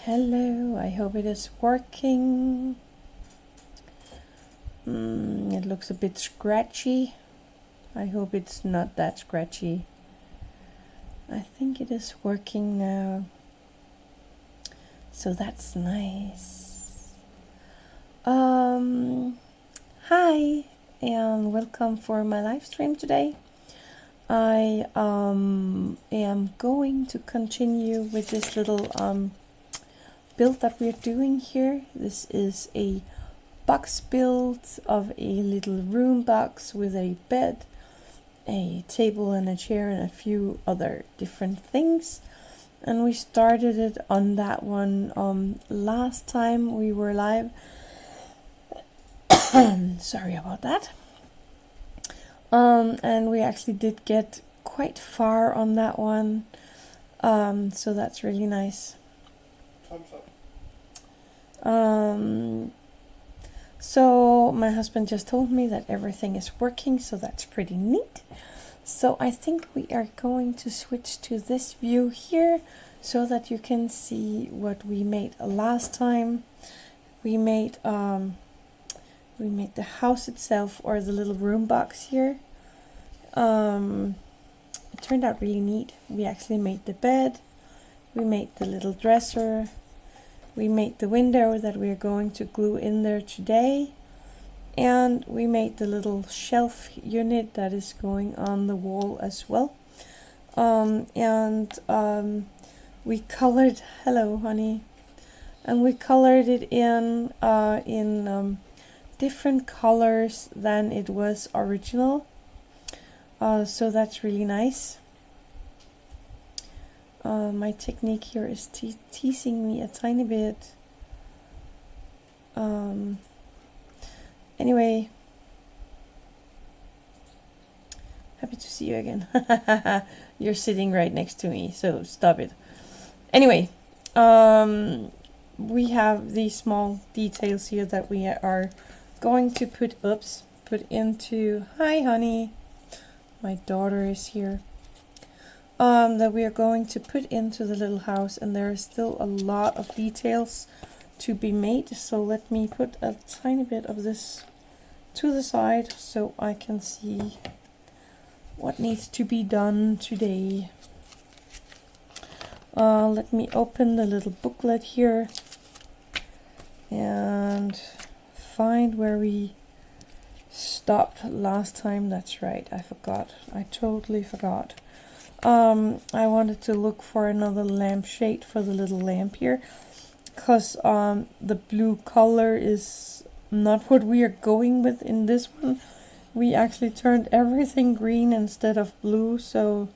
Hello, I hope it is working. It looks a bit scratchy. I hope it's not that scratchy. I think it is working now. So that's nice. Hi and welcome for my live stream today. I am going to continue with this little build that we're doing here. This is a box build of a little room box with a bed, a table and a chair and a few other different things. And we started it on that one last time we were live. Sorry about that. And we actually did get quite far on that one. So that's really nice. Thumbs up. So my husband just told me that everything is working, so that's pretty neat. So I think we are going to switch to this view here so that you can see what we made last time. We made the house itself, or the little room box here. It turned out really neat. We actually made the bed, we made the little dresser, we made the window that we are going to glue in there today, and we made the little shelf unit that is going on the wall as well. We colored, hello honey, and we colored it in different colors than it was original. So that's really nice. My technique here is teasing me a tiny bit. Anyway, happy to see you again. You're sitting right next to me, so stop it. Anyway, we have these small details here that we are going to put into, hi honey, my daughter is here. That we are going to put into the little house, and there is still a lot of details to be made. So let me put a tiny bit of this to the side so I can see what needs to be done today. Let me open the little booklet here and find where we stopped last time. That's right, I forgot. I totally forgot. I wanted to look for another lampshade for the little lamp here, because the blue color is not what we are going with in this one. We actually turned everything green instead of blue, so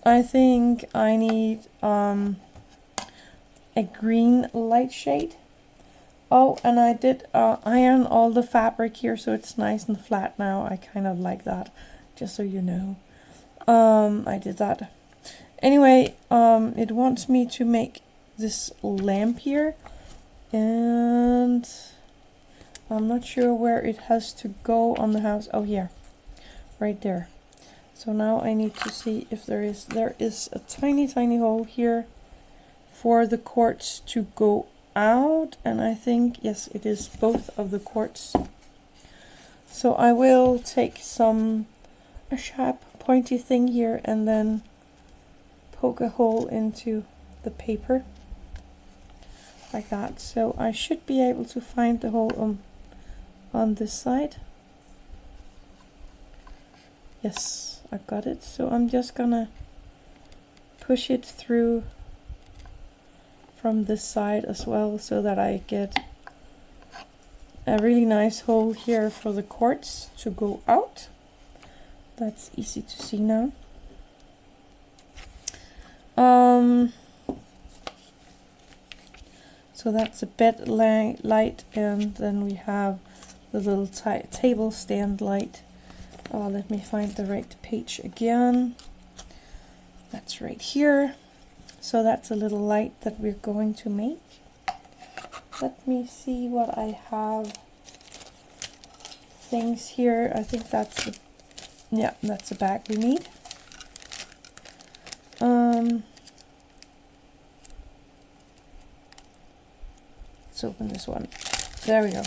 I think I need a green light shade. Oh, and I did iron all the fabric here, so it's nice and flat now. I kind of like that, just so you know. I did that. Anyway, it wants me to make this lamp here, and I'm not sure where it has to go on the house. Oh, here, right there. So now I need to see if there is a tiny hole here for the quartz to go out, and I think yes, it is both of the quartz. So I will take a sharp pointy thing here and then poke a hole into the paper like that. So I should be able to find the hole on this side. Yes, I've got it. So I'm just gonna push it through from this side as well, so that I get a really nice hole here for the quartz to go out. That's easy to see now. So that's a bed light, and then we have the little table stand light. Let me find the right page again. That's right here. So that's a little light that we're going to make. Let me see what I have. Things here. I think that's that's the bag we need. let's open this one. There we go.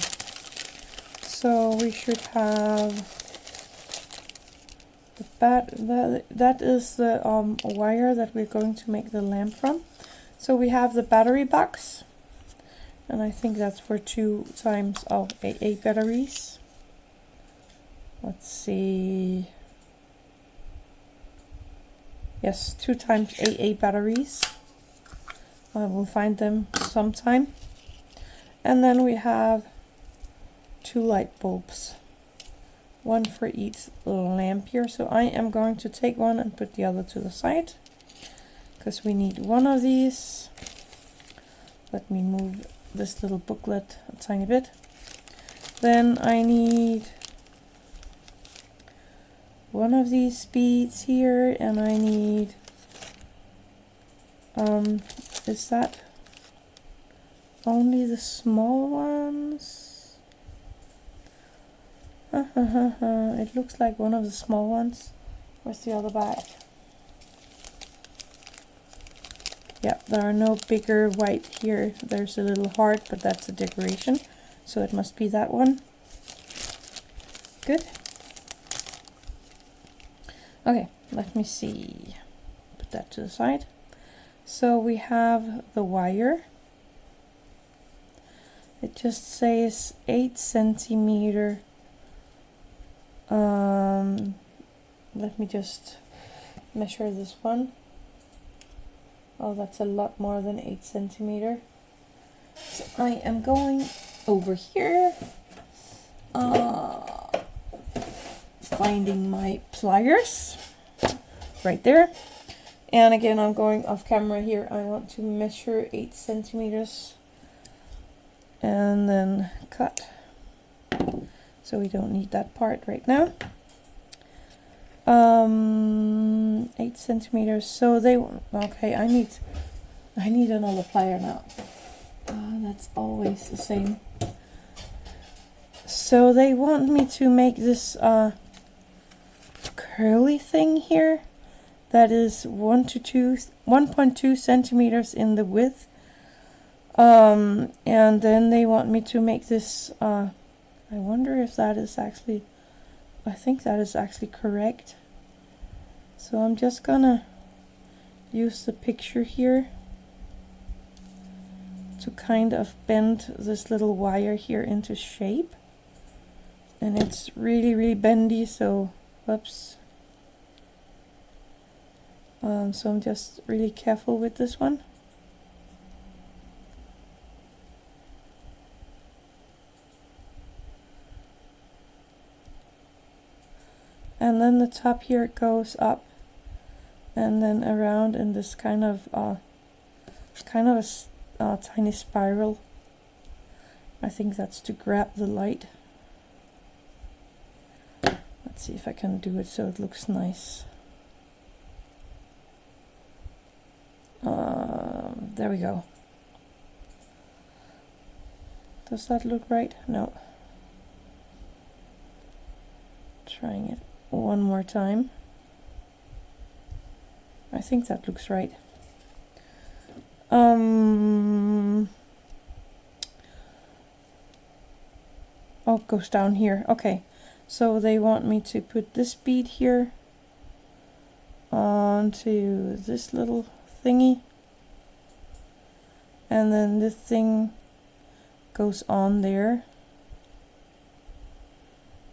So we should have that is the wire that we're going to make the lamp from. So we have the battery box, and I think that's for 2 times 8 batteries. Let's see. Yes, 2 times 8 batteries. I will find them sometime. And then we have 2 light bulbs, 1 for each lamp here. So I am going to take one and put the other to the side, because we need one of these. Let me move this little booklet a tiny bit. Then I need one of these beads here, and I need is that only the small ones? It looks like one of the small ones. Where's the other bag? Yeah, there are no bigger white here. There's a little heart, but that's a decoration, so it must be that one. Good. Okay, let me see. Put that to the side. So we have the wire. It just says 8 centimeter. Let me just measure this one. Oh, that's a lot more than 8 centimeter. So I am going over here, finding my pliers right there. And again, I'm going off camera here. I want to measure 8 centimeters and then cut. So we don't need that part right now. 8 centimeters. So they, okay, I need another plier now. That's always the same. So they want me to make this curly thing here that is 1.2 centimeters in the width. And then they want me to make this, I wonder if that is actually, I think that is actually correct. So I'm just gonna use the picture here to kind of bend this little wire here into shape. And it's really, really bendy, so whoops. So I'm just really careful with this one. And then the top here goes up and then around in this kind of a tiny spiral. I think that's to grab the light. Let's see if I can do it so it looks nice. There we go. Does that look right? No. Trying it one more time. I think that looks right. Oh, it goes down here. Okay. So they want me to put this bead here onto this little thingy. And then this thing goes on there.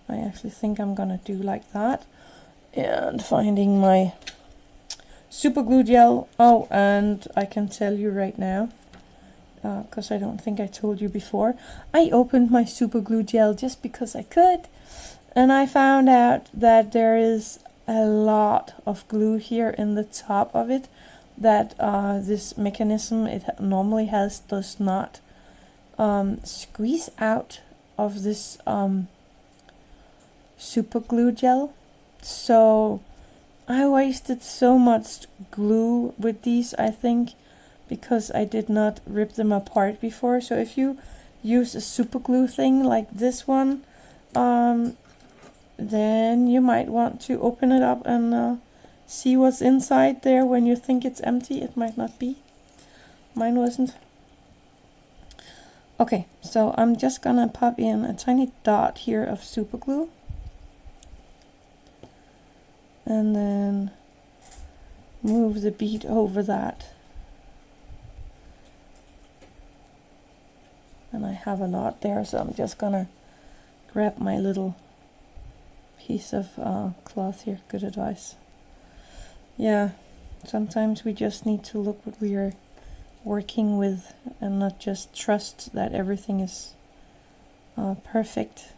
I actually think I'm gonna do like that. And finding my super glue gel. Oh, and I can tell you right now, because I don't think I told you before, I opened my super glue gel just because I could. And I found out that there is a lot of glue here in the top of it that this mechanism it normally has does not squeeze out of this super glue gel. So I wasted so much glue with these, I think, because I did not rip them apart before. So if you use a super glue thing like this one, then you might want to open it up and see what's inside there when you think it's empty. It might not be. Mine wasn't. Okay, so I'm just gonna pop in a tiny dot here of super glue. And then move the bead over that. And I have a lot there, so I'm just gonna grab my little piece of cloth here. Good advice. Yeah, sometimes we just need to look what we are working with and not just trust that everything is perfect.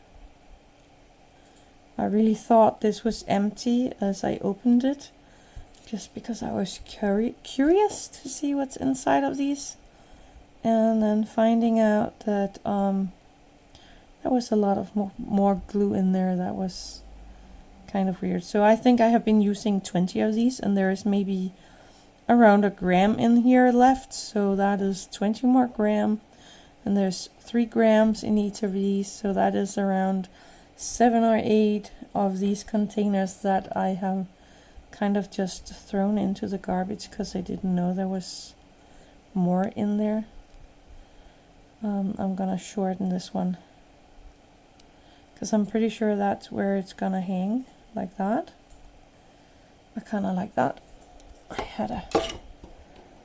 I really thought this was empty as I opened it, just because I was curious to see what's inside of these, and then finding out that there was a lot of more glue in there. That was kind of weird. So I think I have been using 20 of these, and there is maybe around 1 gram in here left, so that is 20 more gram, and there's 3 grams in each of these, so that is around 7 or 8 of these containers that I have kind of just thrown into the garbage because I didn't know there was more in there. I'm gonna shorten this one because I'm pretty sure that's where it's gonna hang, like that. I kind of like that. I had a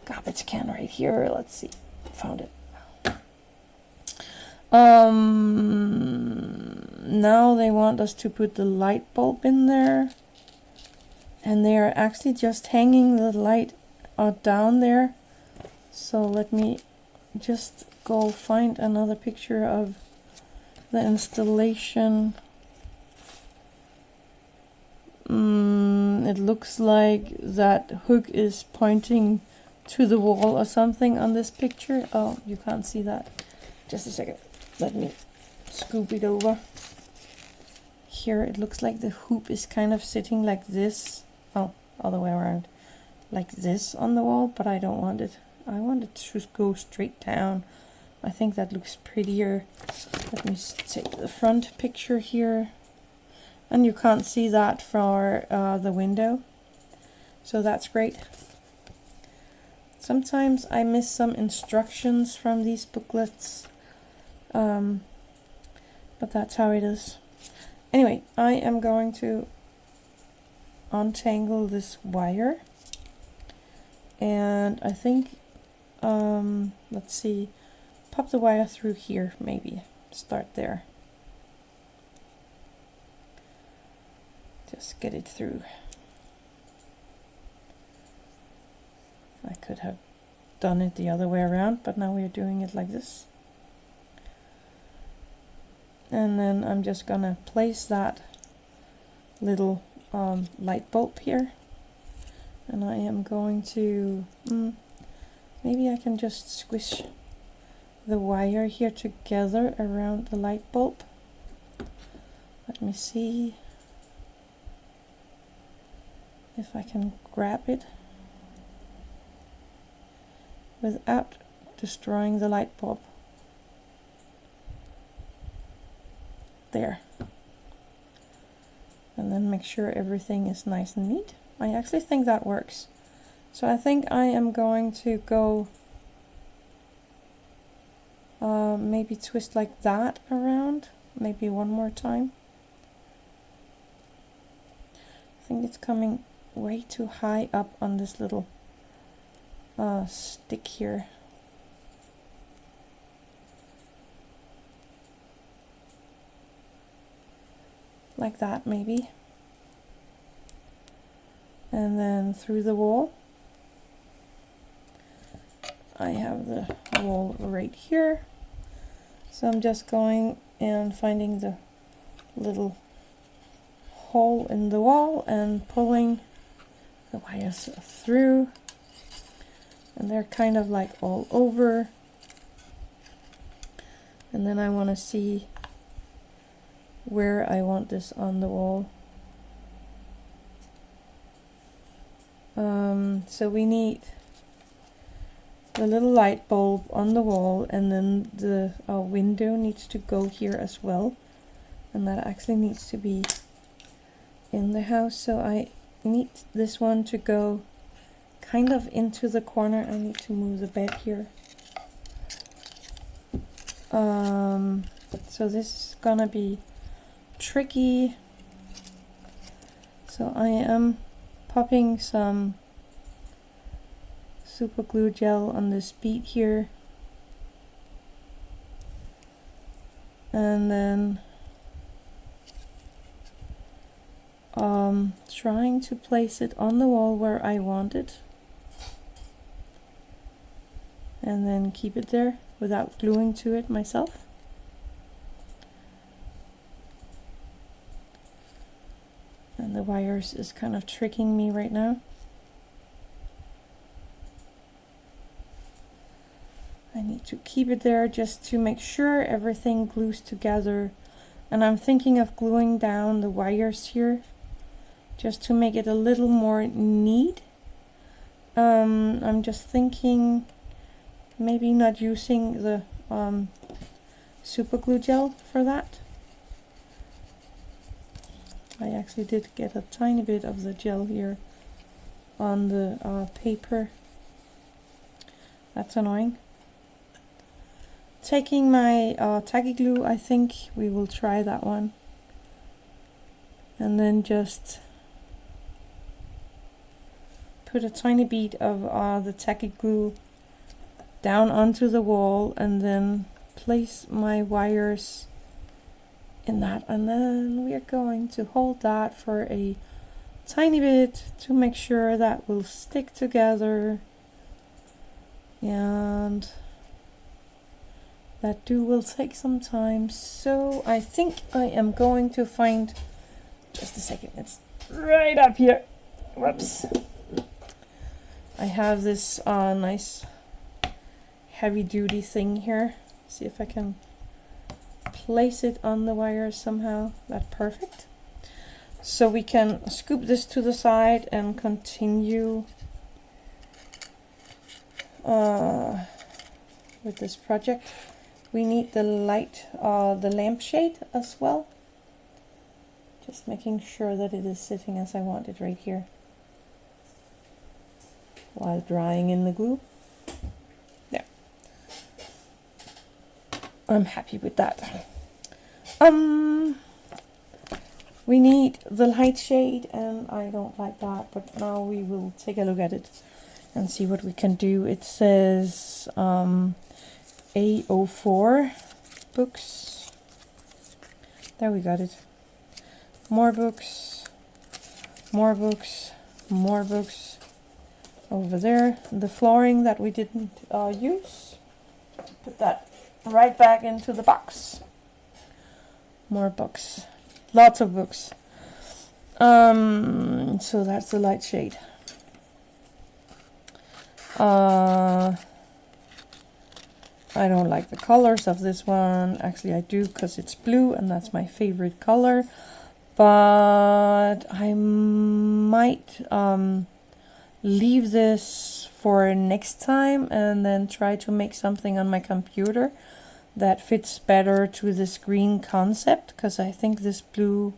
garbage can right here. Let's see, found it. Now they want us to put the light bulb in there, and they are actually just hanging the light down there. So let me just go find another picture of the installation. It looks like that hook is pointing to the wall or something on this picture. Oh, you can't see that. Just a second. Let me scoop it over. Here it looks like the hoop is kind of sitting like this. Oh, other way around. Like this on the wall, but I don't want it. I want it to go straight down. I think that looks prettier. Let me take the front picture here. And you can't see that from the window. So that's great. Sometimes I miss some instructions from these booklets. But that's how it is. Anyway, I am going to untangle this wire. And I think, let's see, pop the wire through here, maybe. Start there. Just get it through. I could have done it the other way around, but now we're doing it like this. And then I'm just gonna place that little light bulb here. And I am going to, maybe I can just squish the wire here together around the light bulb. Let me see if I can grab it without destroying the light bulb. There. And then make sure everything is nice and neat. I actually think that works. So I think I am going to go maybe twist like that around, maybe one more time. I think it's coming way too high up on this little stick here. Like that maybe. And then through the wall. I have the wall right here. So I'm just going and finding the little hole in the wall and pulling the wires through. And they're kind of like all over. And then I want to see where I want this on the wall. So we need the little light bulb on the wall, and then the window needs to go here as well, and that actually needs to be in the house. So I need this one to go kind of into the corner. I need to move the bed here. So this is gonna be tricky. So I am popping some super glue gel on this bead here, and then trying to place it on the wall where I want it, and then keep it there without gluing to it myself. And the wires is kind of tricking me right now. I need to keep it there just to make sure everything glues together. And I'm thinking of gluing down the wires here just to make it a little more neat. I'm just thinking maybe not using the super glue gel for that. I actually did get a tiny bit of the gel here on the paper. That's annoying. Taking my tacky glue, I think we will try that one. And then just put a tiny bead of the tacky glue down onto the wall, and then place my wires in that, and then we are going to hold that for a tiny bit to make sure that will stick together, and that will take some time. So I think I am going to find, just a second, it's right up here, whoops. I have this nice heavy duty thing here. See if I can place it on the wire somehow. That's perfect. So we can scoop this to the side and continue with this project. We need the light, the lampshade as well. Just making sure that it is sitting as I want it right here while drying in the glue. Yeah, I'm happy with that. We need the light shade, and I don't like that, but now we will take a look at it and see what we can do. It says A04 books. There, we got it. More books, more books, more books. Over there, the flooring that we didn't use, put that right back into the box. More books, lots of books. So that's the light shade. I don't like the colors of this one. Actually, I do, because it's blue and that's my favorite color. But I might leave this for next time and then try to make something on my computer that fits better to this green concept, because I think this blue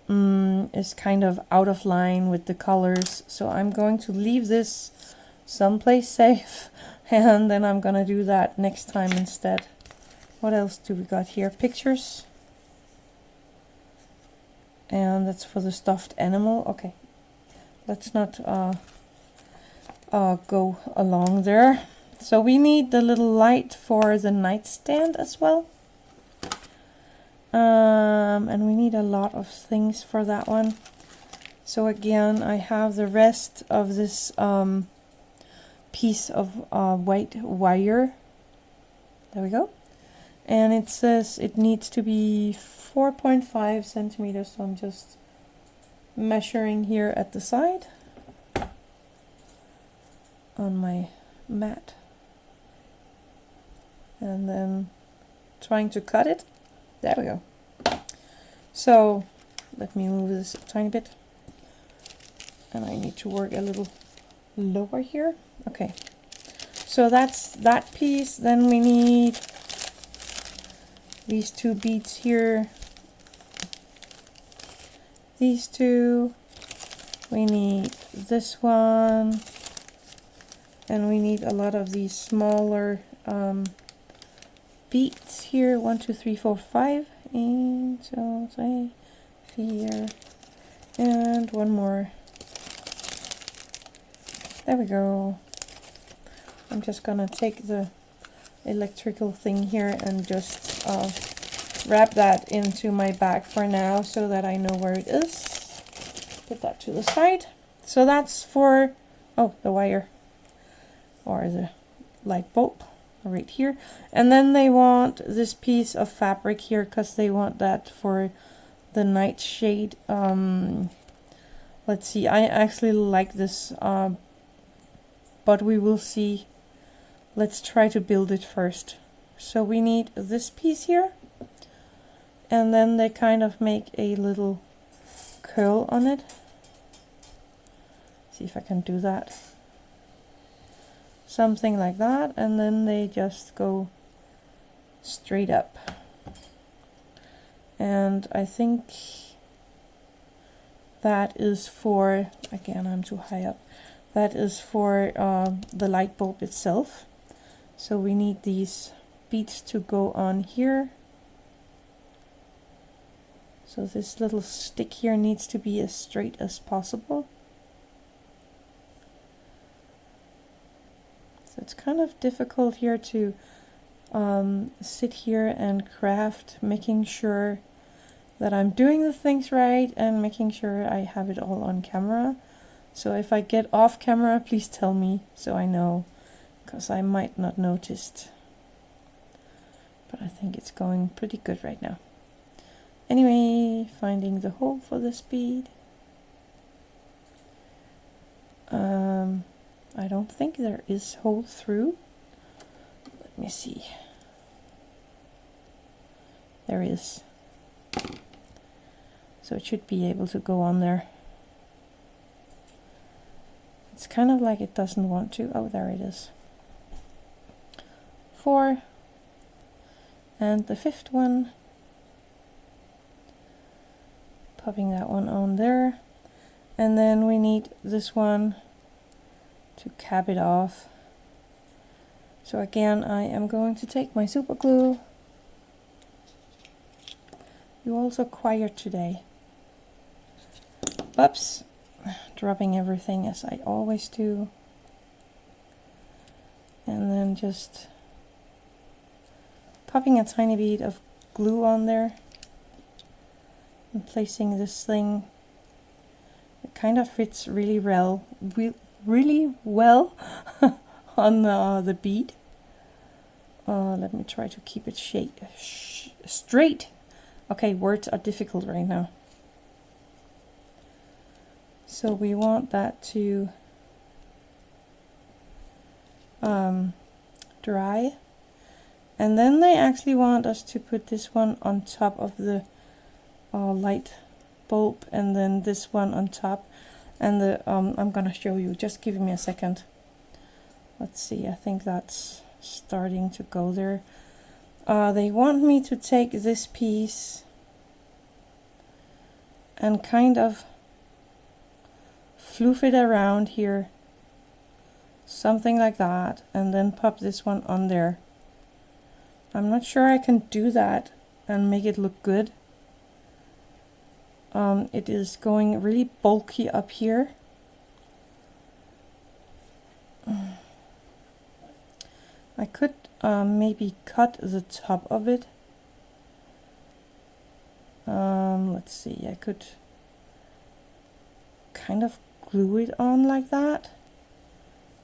is kind of out of line with the colors. So I'm going to leave this someplace safe, and then I'm gonna do that next time instead. What else do we got here? Pictures, and that's for the stuffed animal. Okay, let's not go along there. So we need the little light for the nightstand as well, and we need a lot of things for that one. So again, I have the rest of this piece of white wire. There we go. And it says it needs to be 4.5 centimeters. So I'm just measuring here at the side on my mat, and then trying to cut it. There we go. So let me move this a tiny bit, and I need to work a little lower here. Okay, so that's that piece. Then we need these two beads here, these two, we need this one, and we need a lot of these smaller beads here. 1, 2, 3, 4, 5. 1, 2, 3, 4. And one more. There we go. I'm just gonna take the electrical thing here and just wrap that into my bag for now so that I know where it is. Put that to the side. So that's for, oh, the wire or the light bulb right here. And then they want this piece of fabric here because they want that for the nightshade. Let's see, I actually like this, but we will see. Let's try to build it first. So we need this piece here, and then they kind of make a little curl on it. See if I can do that. Something like that, and then they just go straight up. And I think that is for, again, I'm too high up. That is for the light bulb itself. So we need these beads to go on here. So this little stick here needs to be as straight as possible. So it's kind of difficult here to sit here and craft, making sure that I'm doing the things right and making sure I have it all on camera. So if I get off camera, please tell me so I know, because I might not notice. But I think it's going pretty good right now. Anyway, finding the hole for this bead. I don't think there is hole through. Let me see. There is. So it should be able to go on there. It's kind of like it doesn't want to. Oh, there it is. 4. And the 5th one. Popping that one on there. And then we need this one to cap it off. So again, I am going to take my super glue. You're also quiet today. Oops, dropping everything as I always do. And then just popping a tiny bit of glue on there and placing this thing. It kind of fits really well on the bead. Let me try to keep it straight. Okay, words are difficult right now. So we want that to dry. And then they actually want us to put this one on top of the light bulb, and then this one on top. And the I'm gonna show you, just give me a second. Let's see, I think that's starting to go there. They want me to take this piece and kind of floof it around here, something like that, and then pop this one on there. I'm not sure I can do that and make it look good. It is going really bulky up here. I could maybe cut the top of it. Let's see, I could kind of glue it on like that,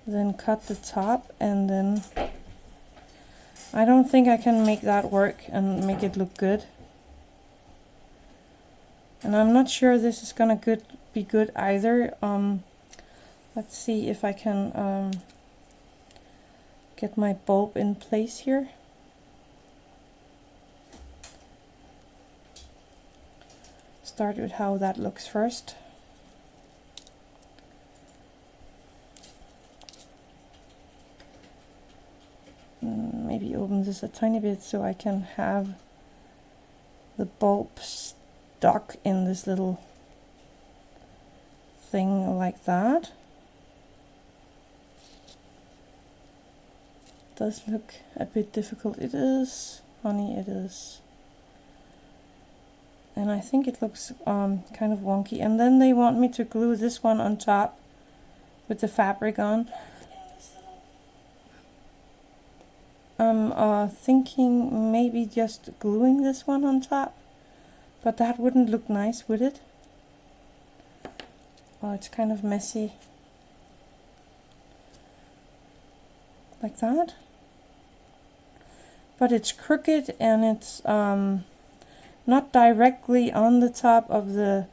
then cut the top, and then I don't think I can make that work and make it look good. And I'm not sure this is gonna be good either. Let's see if I can get my bulb in place here. Start with how that looks first. Maybe open this a tiny bit so I can have the bulb stuck in this little thing like that. does look a bit difficult. It is, honey, it is. And I think it looks kind of wonky. And then they want me to glue this one on top with the fabric on. I'm thinking maybe just gluing this one on top, but that wouldn't look nice, would it? Oh, it's kind of messy. Like that. But it's crooked and it's not directly on the top of the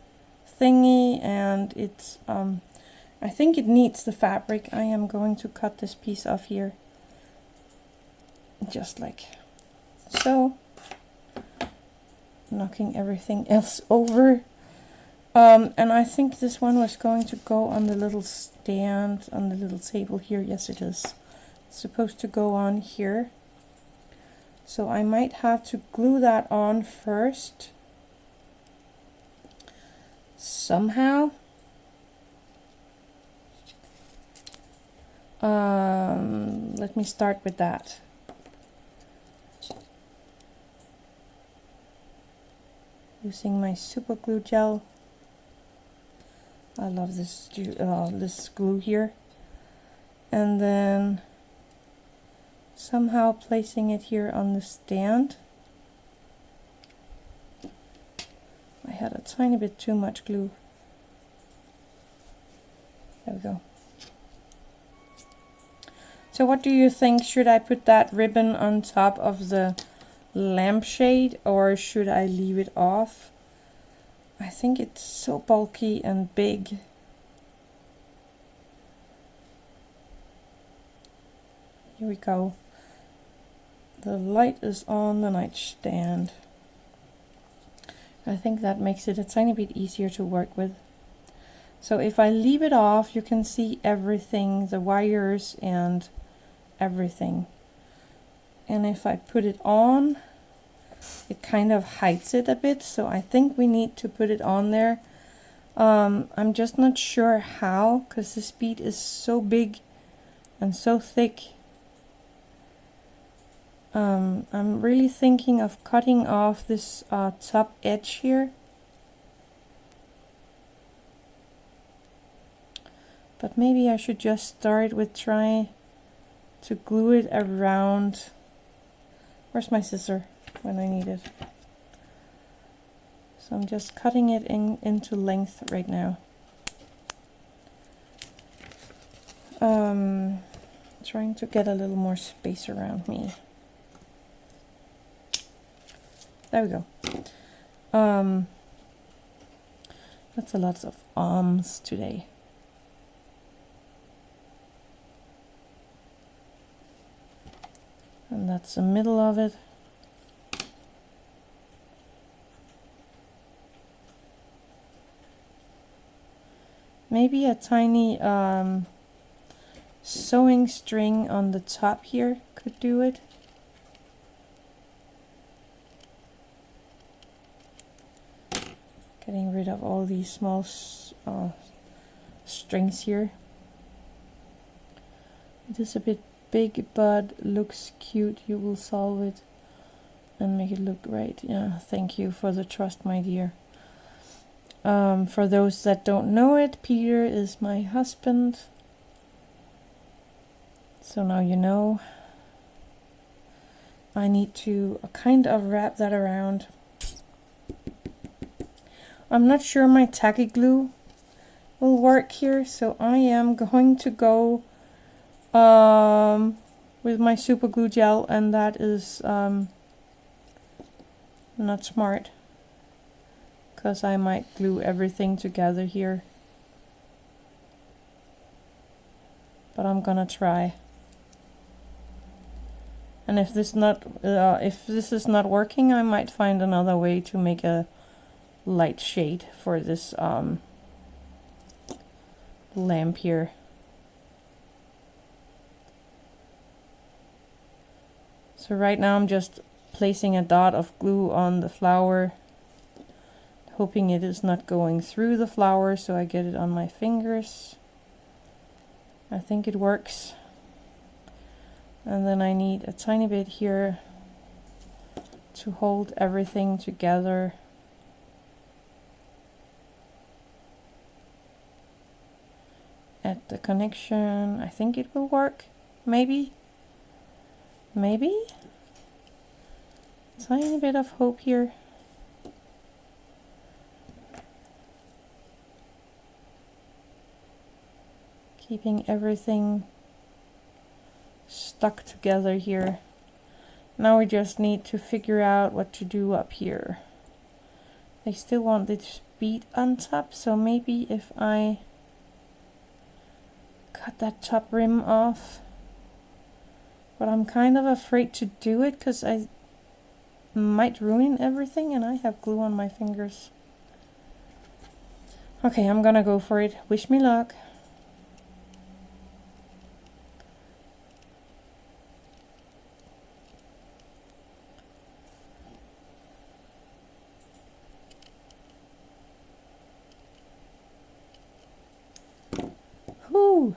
thingy, and it's I think it needs the fabric. I am going to cut this piece off here. Just like so. Knocking everything else over. And I think this one was going to go on the little stand, on the little table here. Yes, it is. It's supposed to go on here. So I might have to glue that on first. Somehow. Let me start with that. Using my super glue gel. I love this this glue here. And then somehow placing it here on the stand. I had a tiny bit too much glue. There we go. So what do you think? Should I put that ribbon on top of the lampshade or should I leave it off? I think it's so bulky and big. Here we go. The light is on the nightstand. I think that makes it a tiny bit easier to work with. So if I leave it off, you can see everything, the wires and everything. And if I put it on, it kind of hides it a bit, so I think we need to put it on there. I'm just not sure how, because this bead is so big and so thick. I'm really thinking of cutting off this top edge here. But maybe I should just start with trying to glue it around. Where's my scissor when I need it? So I'm just cutting it into length right now. Trying to get a little more space around me. There we go. That's a lot of arms today. And that's the middle of it. Maybe a tiny sewing string on the top here could do it. Getting rid of all these small strings here. It is a bit big, but looks cute. You will solve it and make it look right. Yeah, thank you for the trust, my dear. For those that don't know it, Peter is my husband. So now you know. I need to kind of wrap that around. I'm not sure my tacky glue will work here, so I am going to go with my super glue gel, and that is not smart because I might glue everything together here, but I'm gonna try. And if this is not working, I might find another way to make a light shade for this lamp here. So right now I'm just placing a dot of glue on the flower, hoping it is not going through the flower, so I get it on my fingers. I think it works. And then I need a tiny bit here to hold everything together. At the connection, I think it will work. Maybe. Maybe. Tiny bit of hope here. Keeping everything stuck together here. Now we just need to figure out what to do up here. They still want this bead on top, so maybe if I cut that top rim off. But I'm kind of afraid to do it because I might ruin everything and I have glue on my fingers. Okay, I'm gonna go for it. Wish me luck. Whew.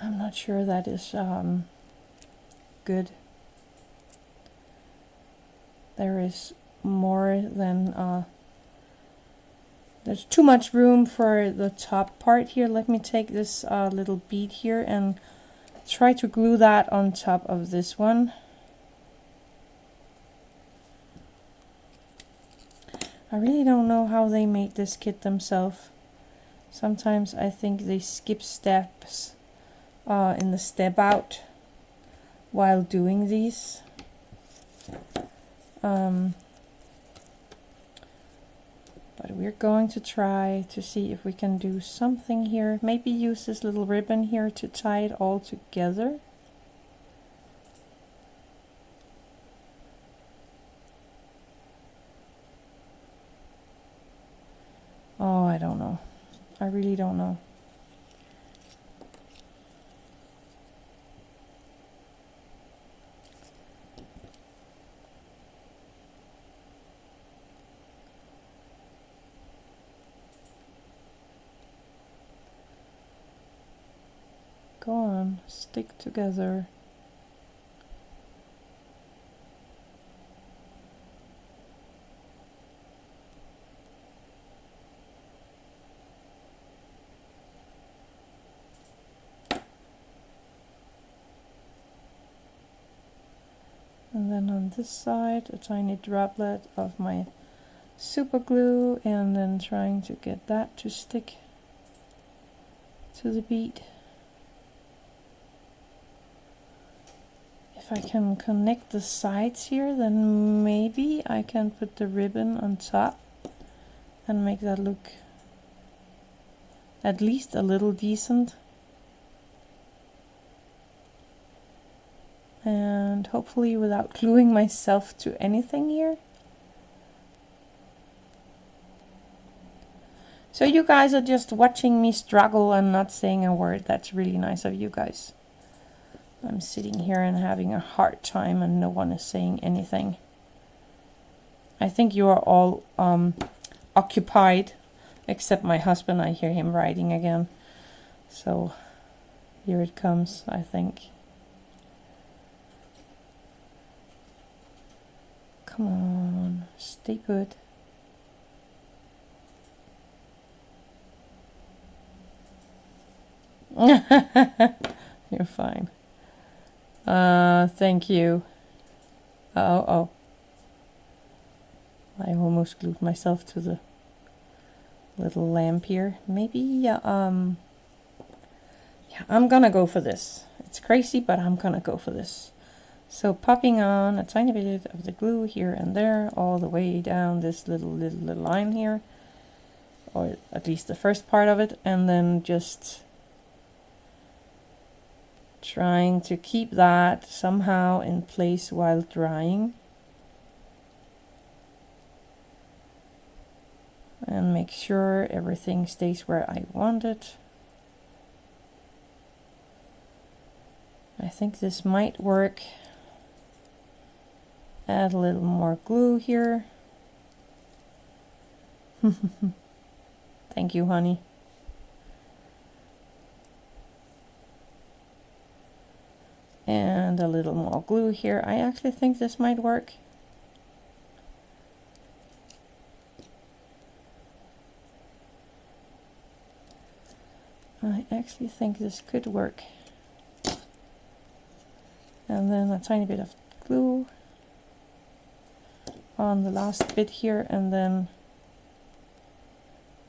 I'm not sure that is good. There is more than there's too much room for the top part here. Let me take this little bead here and try to glue that on top of this one. I really don't know how they made this kit themselves. Sometimes I think they skip steps in the step out while doing these. But we're going to try to see if we can do something here. Maybe use this little ribbon here to tie it all together. Oh, I don't know. I really don't know. Go on, stick together. And then on this side, a tiny droplet of my super glue, and then trying to get that to stick to the bead. If I can connect the sides here, then maybe I can put the ribbon on top and make that look at least a little decent. And hopefully without gluing myself to anything here. So you guys are just watching me struggle and not saying a word. That's really nice of you guys. I'm sitting here and having a hard time and no one is saying anything. I think you are all occupied, except my husband. I hear him writing again. So here it comes, I think. Come on, stay put. You're fine. Thank you. Oh. I almost glued myself to the little lamp here. Maybe, yeah, I'm gonna go for this. It's crazy, but I'm gonna go for this. So popping on a tiny bit of the glue here and there, all the way down this little line here, or at least the first part of it, and then just trying to keep that somehow in place while drying. And make sure everything stays where I want it. I think this might work. Add a little more glue here. Thank you, honey. and a little more glue here. I actually think this might work. I actually think this could work. And then a tiny bit of glue on the last bit here, and then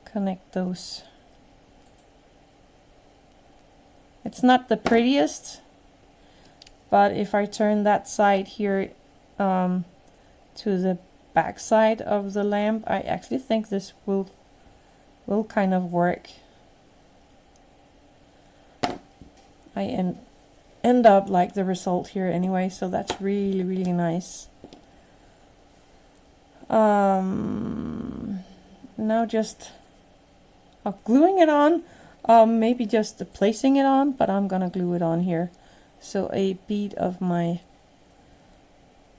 connect those. It's not the prettiest, but if I turn that side here to the back side of the lamp, I actually think this will kind of work. I end up like the result here anyway, so that's really, really nice. Now just gluing it on, maybe just placing it on, but I'm gonna glue it on here. So a bead of my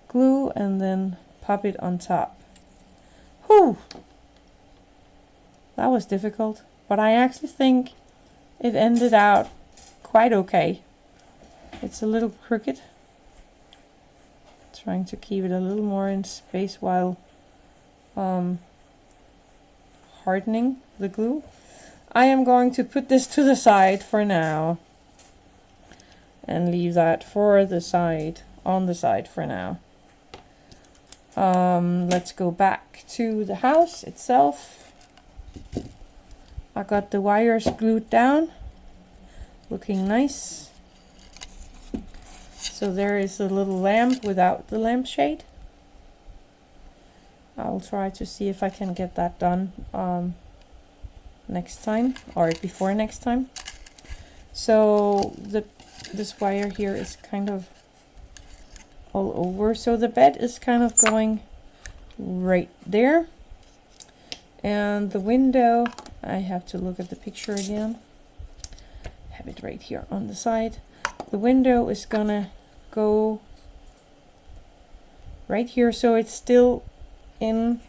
glue and then pop it on top. Whew! That was difficult, but I actually think it ended out quite okay. It's a little crooked. Trying to keep it a little more in space while hardening the glue. I am going to put this to the side for now and leave that for the side, on the side for now. Let's go back to the house itself. I got the wires glued down, looking nice. So there is a little lamp without the lampshade. I'll try to see if I can get that done next time, or before next time. So this wire here is kind of all over. So the bed is kind of going right there. And the window, I have to look at the picture again. Have it right here on the side. The window is gonna go right here, so it's still in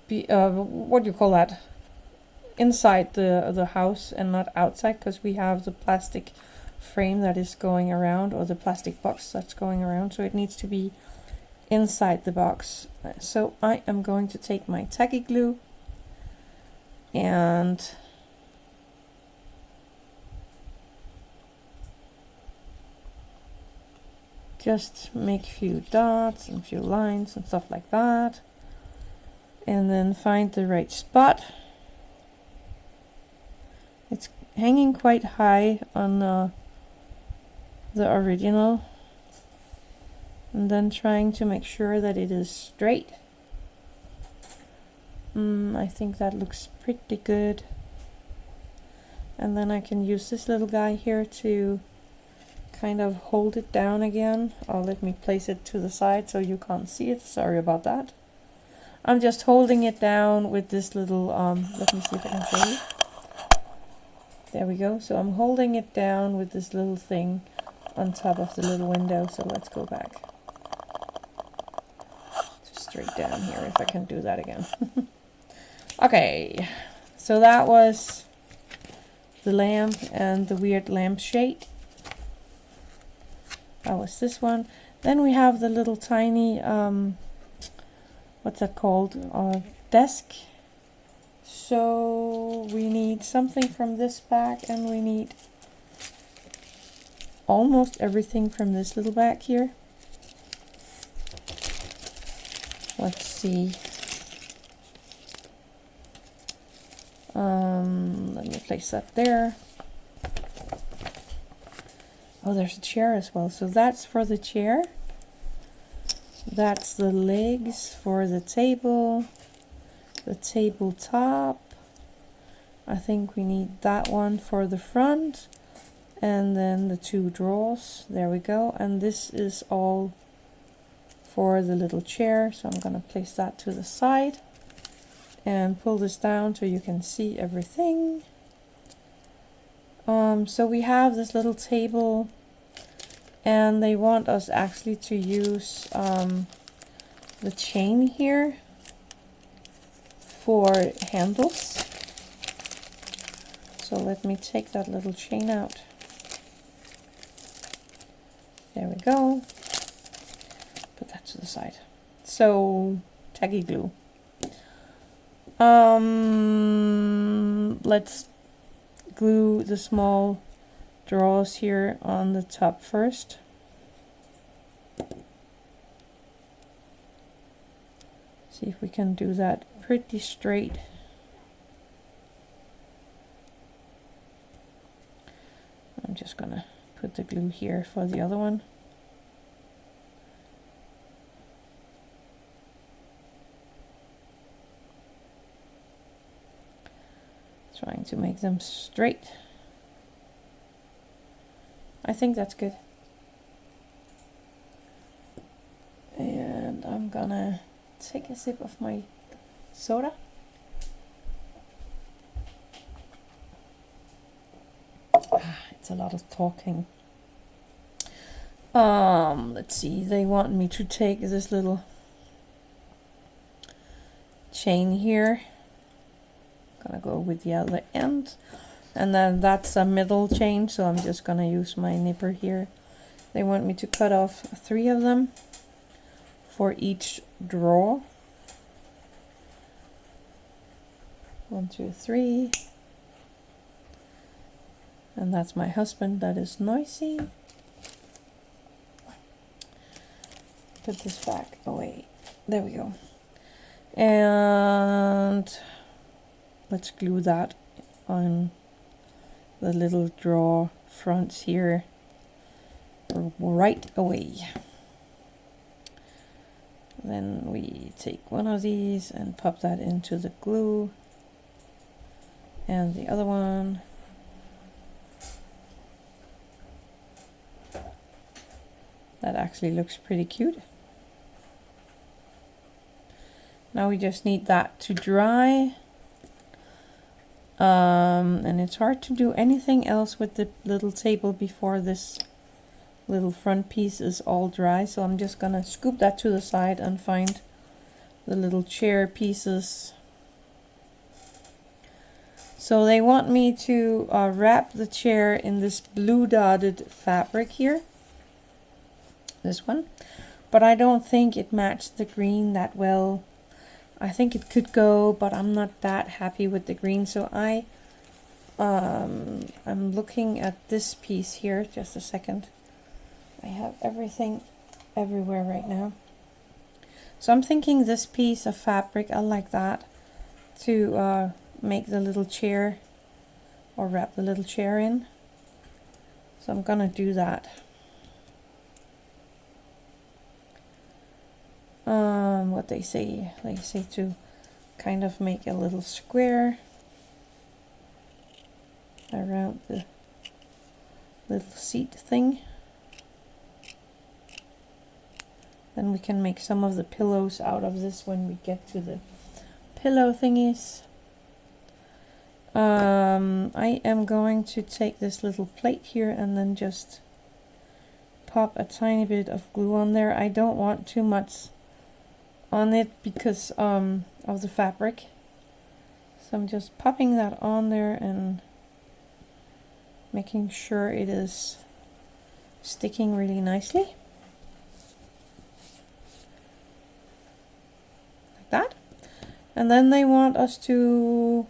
what do you call that, inside the house and not outside, because we have the plastic frame that is going around, or the plastic box that's going around, so it needs to be inside the box. So I am going to take my tacky glue and just make a few dots and a few lines and stuff like that, and then find the right spot. It's hanging quite high on the original, and then trying to make sure that it is straight. I think that looks pretty good. And then I can use this little guy here to kind of hold it down again. Let me place it to the side so you can't see it. Sorry about that. I'm just holding it down with this little, let me see if I can show you. There we go. So I'm holding it down with this little thing on top of the little window. So let's go back. Just straight down here, if I can do that again. Okay, so that was the lamp and the weird lampshade. That was this one. Then we have the little tiny, what's that called? Desk. So we need something from this bag, and we need almost everything from this little bag here. Let's see. Let me place that there. Oh, there's a chair as well. So that's for the chair. That's the legs for the tabletop. I think we need that one for the front. And then the two drawers. There we go. And this is all for the little chair. So I'm going to place that to the side and pull this down so you can see everything. So we have this little table, and they want us actually to use the chain here for handles. So let me take that little chain out. There we go. Put that to the side. So, tacky glue. Let's glue the small drawers here on the top first. See if we can do that pretty straight. I'm just gonna put the glue here for the other one. Trying to make them straight. I think that's good. And I'm gonna take a sip of my soda. It's a lot of talking. Let's see, they want me to take this little chain here. Gonna go with the other end, and then that's a middle chain, so I'm just gonna use my nipper here. They want me to cut off 3 of them for each drawer. 1, 2, 3. And that's my husband that is noisy. Put this back away. There we go. And let's glue that on the little drawer fronts here right away. Then we take one of these and pop that into the glue, and the other one. That actually looks pretty cute. Now we just need that to dry. And it's hard to do anything else with the little table before this little front piece is all dry. So I'm just gonna scoop that to the side and find the little chair pieces. So they want me to wrap the chair in this blue dotted fabric here. This one. But I don't think it matched the green that well. I think it could go, but I'm not that happy with the green. So I'm looking at this piece here. Just a second. I have everything everywhere right now. So I'm thinking this piece of fabric, I like that, to make the little chair, or wrap the little chair in. So I'm gonna do that. What they say to kind of make a little square around the little seat thing. Then we can make some of the pillows out of this when we get to the pillow thingies. I am going to take this little plate here and then just pop a tiny bit of glue on there. I don't want too much on it because of the fabric. So I'm just popping that on there and making sure it is sticking really nicely. Like that. And then they want us to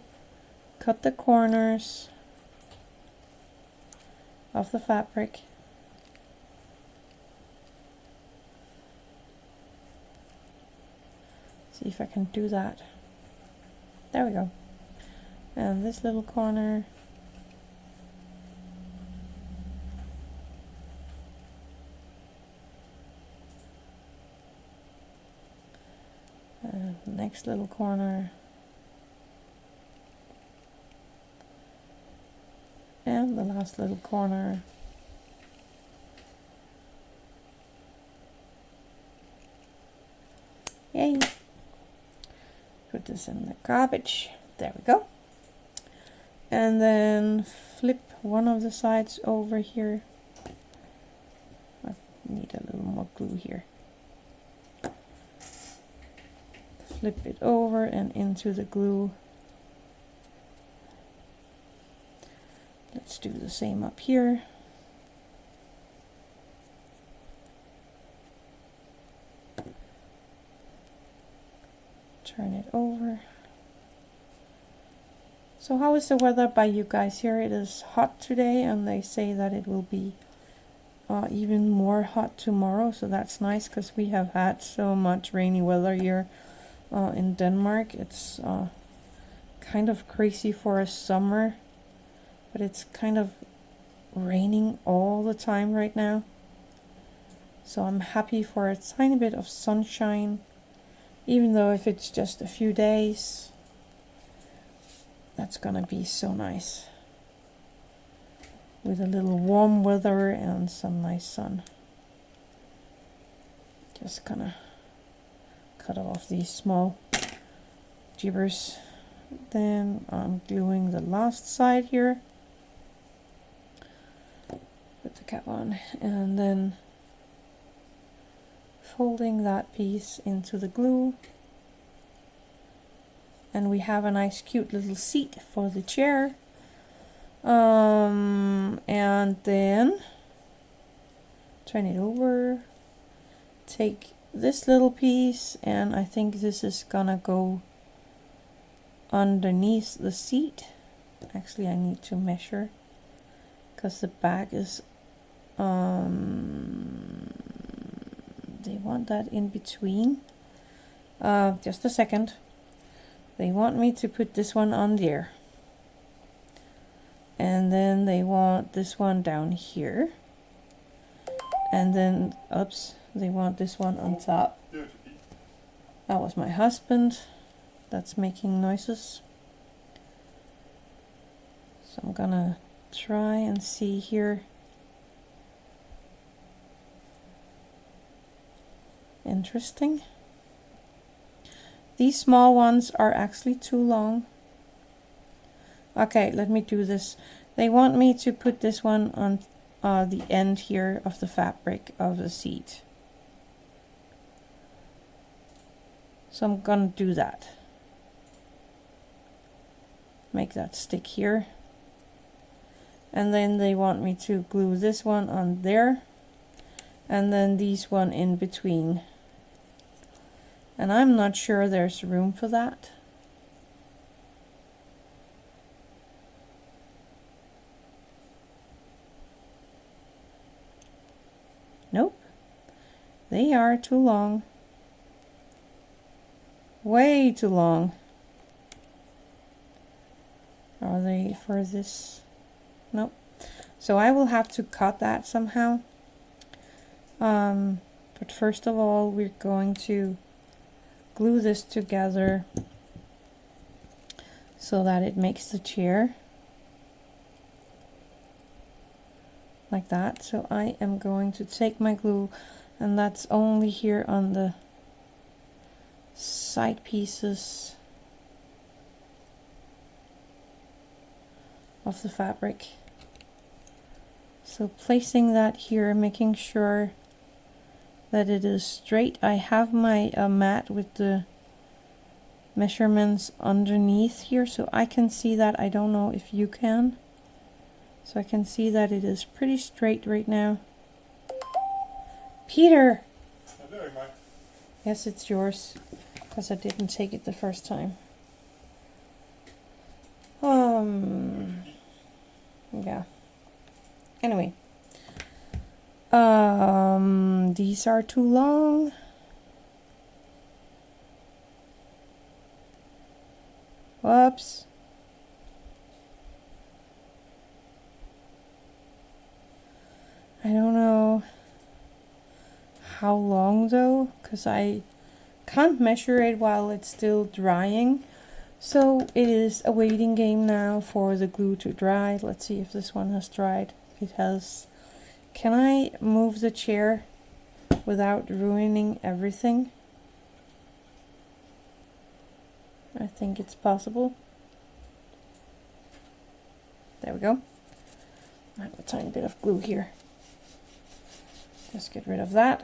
cut the corners of the fabric. See if I can do that. There we go. And this little corner. And the next little corner. And the last little corner. Yay! Put this in the garbage. There we go. And then flip one of the sides over here. I need a little more glue here. Flip it over and into the glue. Let's do the same up here. turn it over. So how is the weather by you guys here? It is hot today, and they say that it will be even more hot tomorrow, so that's nice because we have had so much rainy weather here in Denmark. It's kind of crazy for a summer, but it's kind of raining all the time right now. So I'm happy for a tiny bit of sunshine, even though if it's just a few days, that's gonna be so nice. With a little warm weather and some nice sun. Just gonna cut off these small gibbers. Then I'm gluing the last side here. Put the cap on, and then folding that piece into the glue. And we have a nice cute little seat for the chair. And then turn it over, take this little piece, and I think this is gonna go underneath the seat. Actually, I need to measure because the back is they want that in between. Just a second. They want me to put this one on there. And then they want this one down here. And then, oops, they want this one on top. That was my husband that's making noises. So I'm gonna try and see here. Interesting. These small ones are actually too long. Okay, let me do this. They want me to put this one on the end here of the fabric of the seat. So I'm gonna do that. Make that stick here. And then they want me to glue this one on there. And then these one in between. And I'm not sure there's room for that. Nope. They are too long. Way too long. Are they for this? Nope. So I will have to cut that somehow. But first of all, we're going to glue this together so that it makes the chair like that. So I am going to take my glue, and that's only here on the side pieces of the fabric. So placing that here, making sure that it is straight. I have my mat with the measurements underneath here, so I can see that. I don't know if you can. So I can see that it is pretty straight right now. Peter! Yes, it's yours, because I didn't take it the first time. Yeah. Anyway. These are too long. Whoops. I don't know how long though, because I can't measure it while it's still drying. So it is a waiting game now for the glue to dry. Let's see if this one has dried. It has. Can I move the chair without ruining everything? I think it's possible. There we go. I have a tiny bit of glue here. Just get rid of that.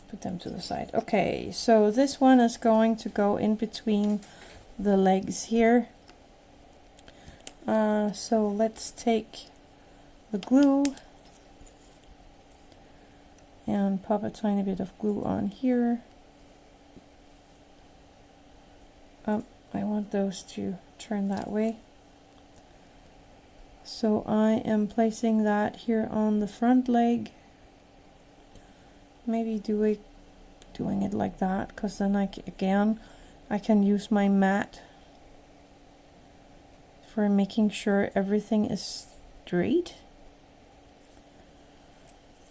Put them to the side. Okay, so this one is going to go in between the legs here. So let's take the glue and pop a tiny bit of glue on here. I want those to turn that way. So I am placing that here on the front leg. Maybe doing it like that, because then I can use my mat for making sure everything is straight.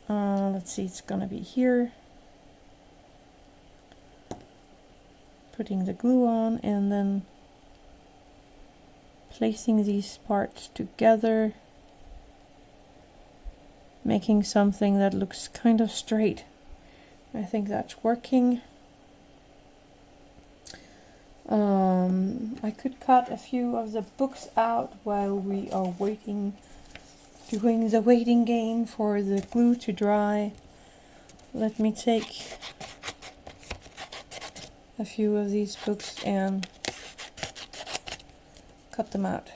Let's see, it's gonna be here. Putting the glue on and then placing these parts together, making something that looks kind of straight. I think that's working. I could cut a few of the books out while we are waiting, doing the waiting game for the glue to dry. Let me take a few of these books and cut them out.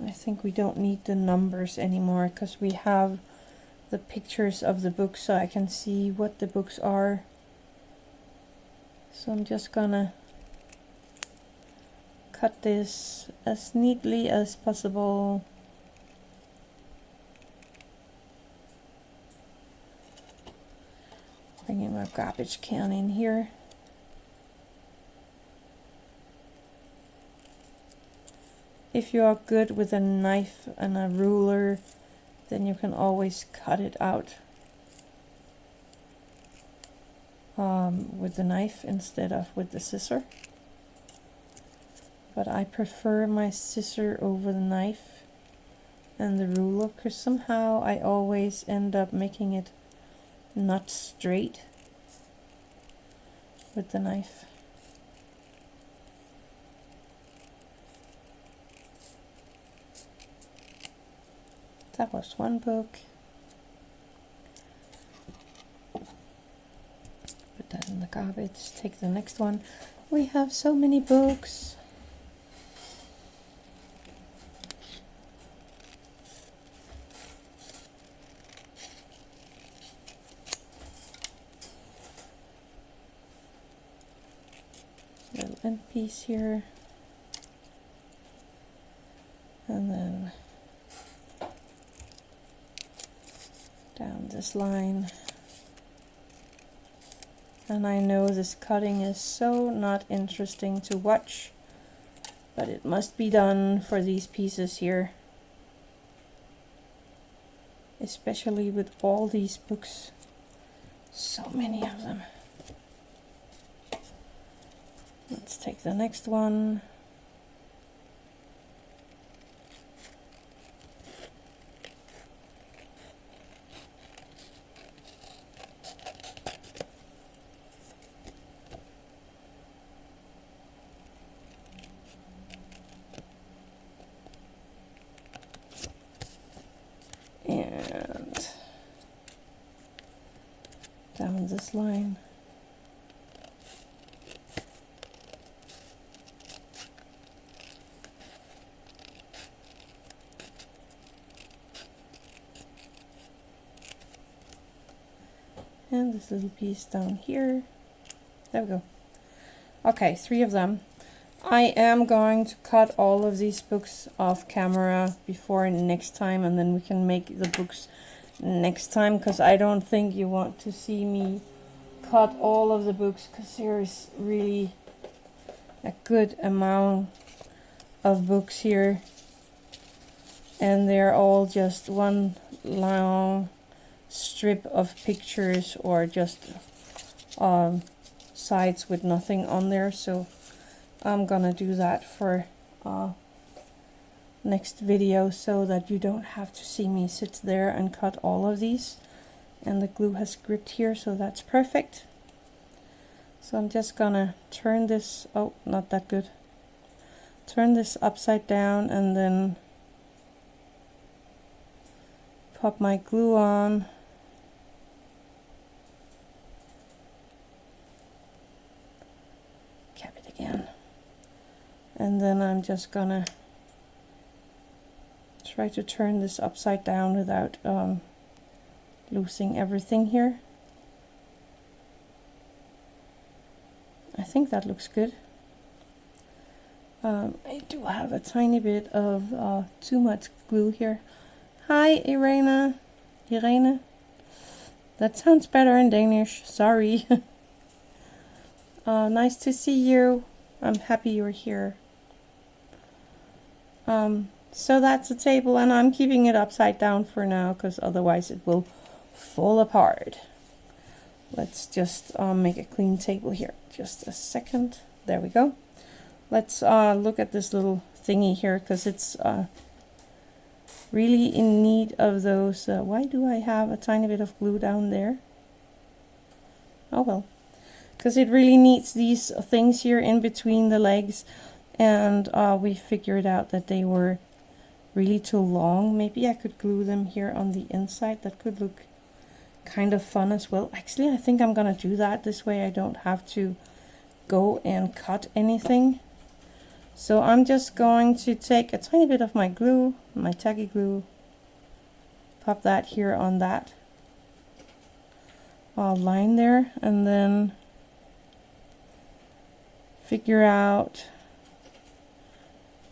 I think we don't need the numbers anymore because we have the pictures of the books, so I can see what the books are. So I'm just gonna cut this as neatly as possible. Bringing my garbage can in here. If you are good with a knife and a ruler, then you can always cut it out with the knife instead of with the scissor. But I prefer my scissor over the knife and the ruler, because somehow I always end up making it not straight with the knife. That was one book. Put that in the garbage. Take the next one. We have so many books. Little end piece here. And then down this line. And I know this cutting is so not interesting to watch, but it must be done for these pieces here. Especially with all these books. So many of them. Let's take the next one. And down this line. And this little piece down here. There we go. Okay, 3 of them. I am going to cut all of these books off camera before next time, and then we can make the books next time, because I don't think you want to see me cut all of the books, because there is really a good amount of books here, and they're all just one long strip of pictures or just sides with nothing on there. So I'm gonna do that for next video, so that you don't have to see me sit there and cut all of these. And the glue has gripped here, so that's perfect. So I'm just gonna turn this, oh, not that good. Turn this upside down and then pop my glue on. Cap it again. And then I'm just gonna try to turn this upside down without losing everything here. I think that looks good. I do have a tiny bit of too much glue here. Hi, Irena. Irene. That sounds better in Danish. Sorry. Nice to see you. I'm happy you're here. So that's the table, and I'm keeping it upside down for now because otherwise it will fall apart. Let's just make a clean table here. Just a second. There we go. Let's look at this little thingy here because it's really in need of those. Why do I have a tiny bit of glue down there? Oh well. Because it really needs these things here in between the legs, and we figured out that they were really too long. Maybe I could glue them here on the inside. That could look kind of fun as well. Actually, I think I'm gonna do that. This way I don't have to go and cut anything. So I'm just going to take a tiny bit of my glue, my tacky glue, pop that here on that line there, and then figure out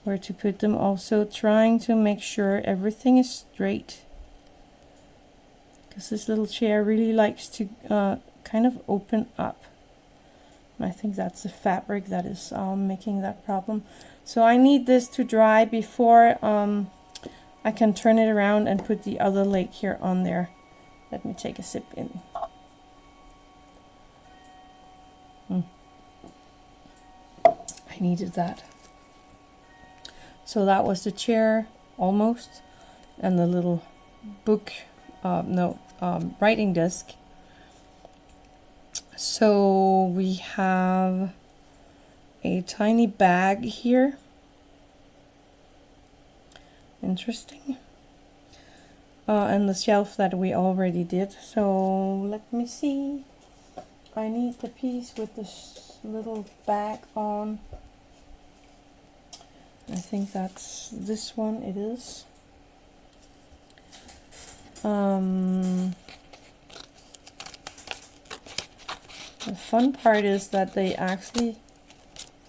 where to put them, also trying to make sure everything is straight, because this little chair really likes to kind of open up. And I think that's the fabric that is making that problem. So I need this to dry before I can turn it around and put the other leg here on there. Let me take a sip in. I needed that. So that was the chair almost, and the little book, writing desk. So we have a tiny bag here. Interesting. And the shelf that we already did. So let me see. I need the piece with this little bag on. I think that's this one. It is. The fun part is that they actually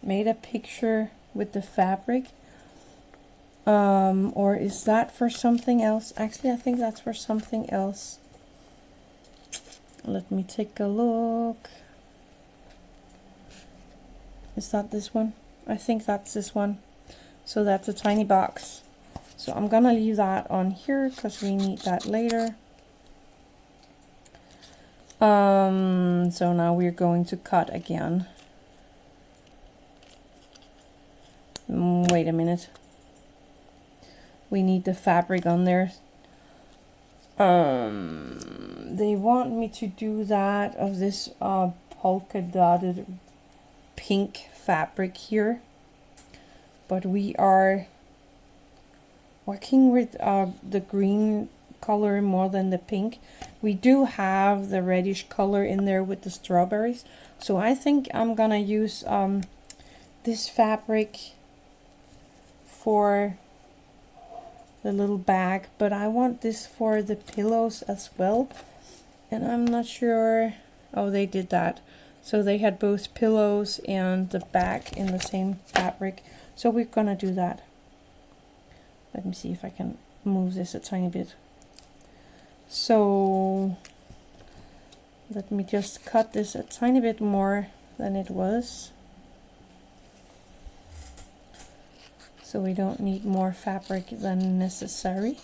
made a picture with the fabric. Or is that for something else? Actually, I think that's for something else. Let me take a look. Is that this one? I think that's this one. So that's a tiny box. So I'm gonna leave that on here because we need that later. So now we're going to cut again. Wait a minute. We need the fabric on there. They want me to do that of this polka dotted pink fabric here, but we are working with the green color more than the pink. We do have the reddish color in there with the strawberries, so I think I'm gonna use this fabric for the little bag, but I want this for the pillows as well, and I'm not sure. Oh, they did that. So they had both pillows and the bag in the same fabric, so we're gonna do that. Let me see if I can move this a tiny bit. So let me just cut this a tiny bit more than it was, so we don't need more fabric than necessary.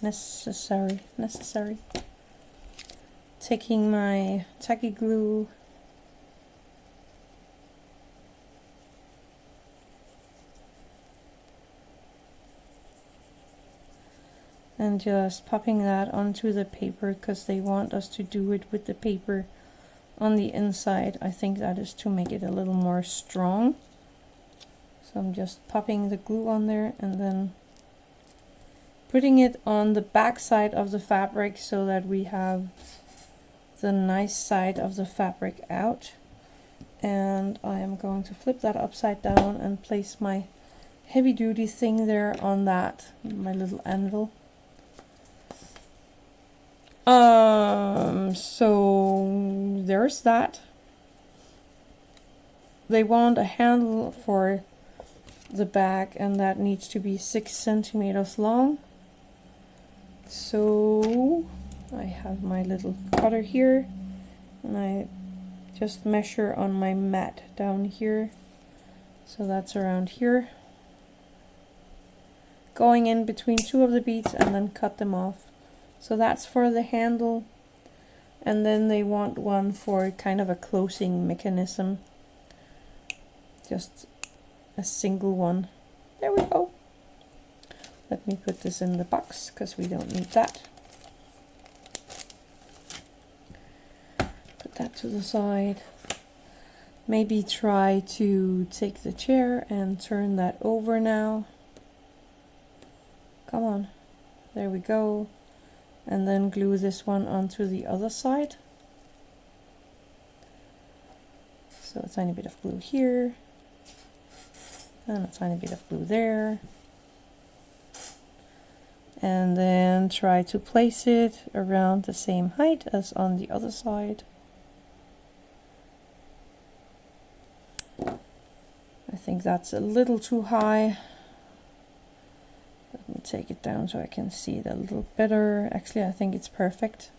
Necessary. Taking my tacky glue, and just popping that onto the paper because they want us to do it with the paper on the inside. I think that is to make it a little more strong. So I'm just popping the glue on there and then putting it on the back side of the fabric so that we have the nice side of the fabric out. And I am going to flip that upside down and place my heavy duty thing there on that, my little anvil. So there's that. they want a handle for the back, and that needs to be 6 centimeters long. So I have my little cutter here, and I just measure on my mat down here. So that's around here. Going in between 2 of the beads and then cut them off. So that's for the handle. And then they want one for kind of a closing mechanism. Just a single one. There we go. Let me put this in the box because we don't need that. Put that to the side. Maybe try to take the chair and turn that over now. Come on. There we go. And then glue this one onto the other side. So a tiny bit of glue here. And a tiny bit of glue there. And then try to place it around the same height as on the other side. I think that's a little too high. Let me take it down so I can see it a little better. Actually, I think it's perfect.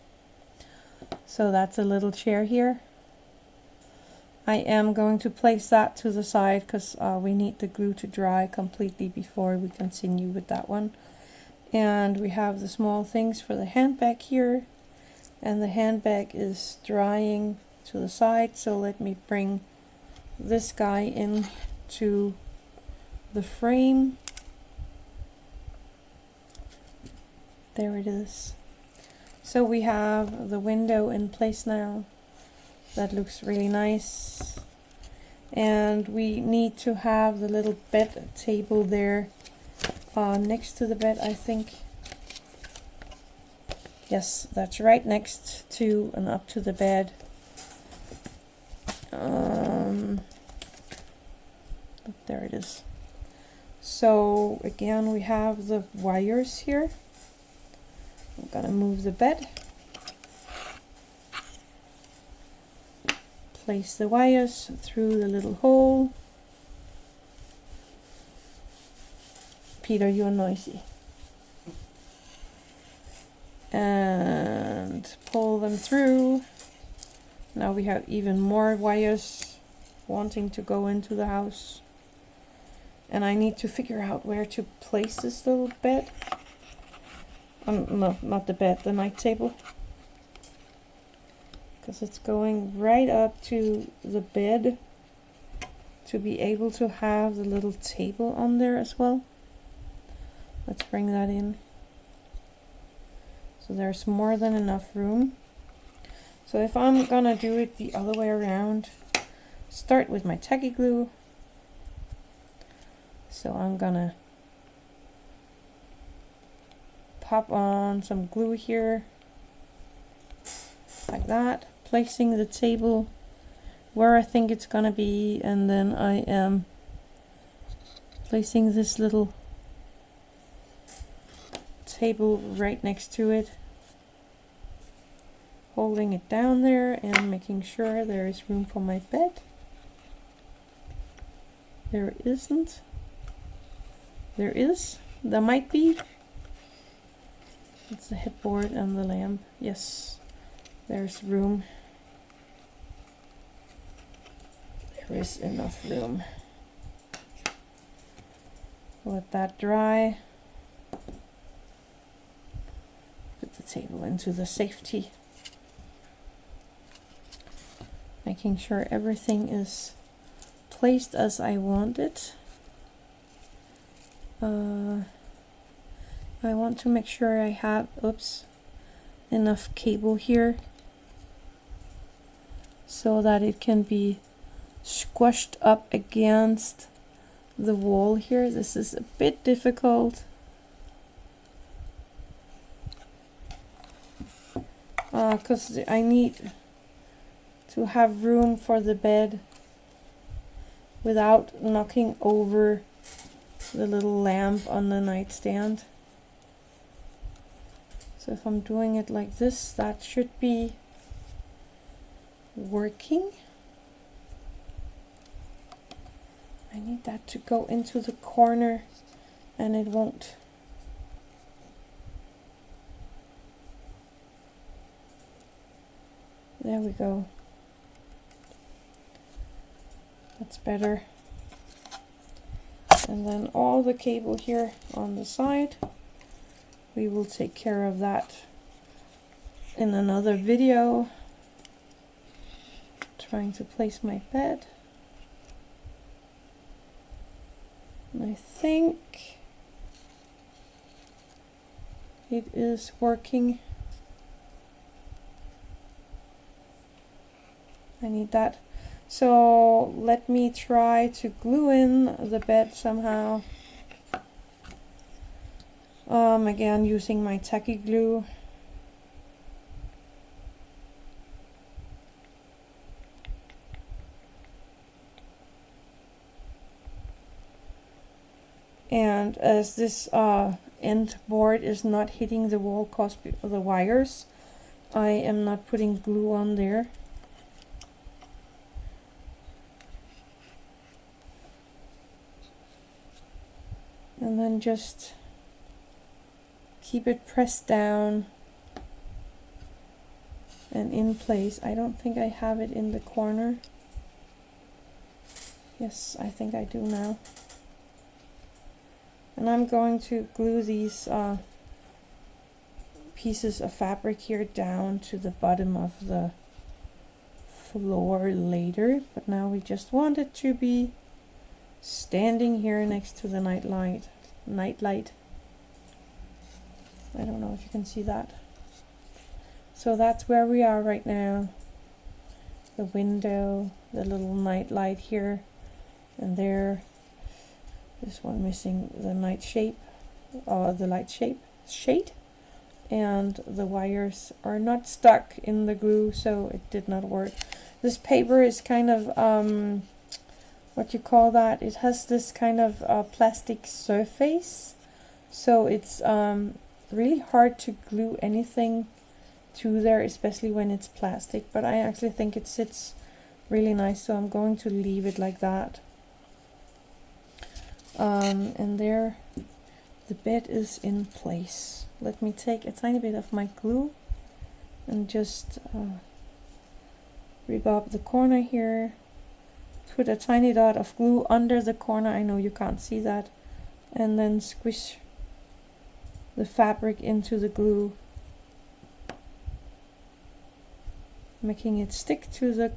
So that's a little chair here. I am going to place that to the side because we need the glue to dry completely before we continue with that one. And we have the small things for the handbag here. And the handbag is drying to the side. So let me bring this guy in to the frame. There it is. So we have the window in place now. That looks really nice. And we need to have the little bed table there next to the bed, I think. Yes, that's right next to and up to the bed. There it is. So again, we have the wires here. I'm gonna move the bed. Place the wires through the little hole. Peter, you're noisy. And pull them through. Now we have even more wires wanting to go into the house. And I need to figure out where to place this little bed. No, not the bed, the night table. Because it's going right up to the bed to be able to have the little table on there as well. Let's bring that in. So there's more than enough room. So if I'm gonna do it the other way around, start with my tacky glue. So I'm gonna pop on some glue here, like that, placing the table where I think it's gonna be, and then I am placing this little table right next to it, holding it down there and making sure there is room for my bed. There isn't. There is. There might be. It's the headboard and the lamp. Yes, there's room. There is enough room. Let that dry. Put the table into the safety. Making sure everything is placed as I want it. I want to make sure I have, enough cable here so that it can be squashed up against the wall here. This is a bit difficult. Because I need to have room for the bed without knocking over the little lamp on the nightstand. So if I'm doing it like this, that should be working. I need that to go into the corner, and it won't. There we go. That's better. And then all the cable here on the side, we will take care of that in another video. Trying to place my bed. And I think it is working. I need that. So let me try to glue in the bed somehow. Again, using my tacky glue. And as this end board is not hitting the wall cause of the wires, I am not putting glue on there. And then just keep it pressed down and in place. I don't think I have it in the corner. Yes, I think I do now. And I'm going to glue these pieces of fabric here down to the bottom of the floor later. But now we just want it to be standing here next to the night light. I don't know if you can see that. So that's where we are right now. The window, the little night light here and there. This one missing the night shape, the light shade, and the wires are not stuck in the glue, so it did not work. This paper is kind of what you call that? It has this kind of plastic surface, so it's really hard to glue anything to there, especially when it's plastic. But I actually think it sits really nice, so I'm going to leave it like that. And there the bed is in place. Let me take a tiny bit of my glue and just rub up the corner here. Put a tiny dot of glue under the corner. I know you can't see that. And then squish the fabric into the glue, making it stick to the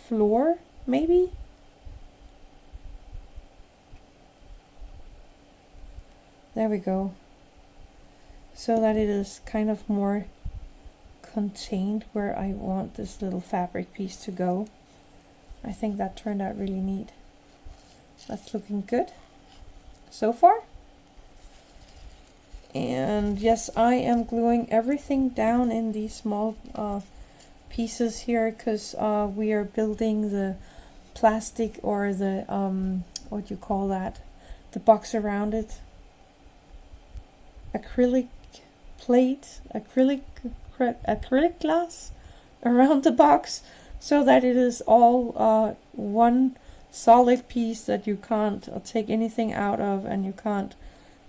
floor, maybe. There we go. So that it is kind of more contained where I want this little fabric piece to go. I think that turned out really neat. That's looking good so far. And yes, I am gluing everything down in these small pieces here, because we are building the plastic, or the what do you call that, the box around it, acrylic plate, acrylic glass around the box, so that it is all one solid piece that you can't take anything out of, and you can't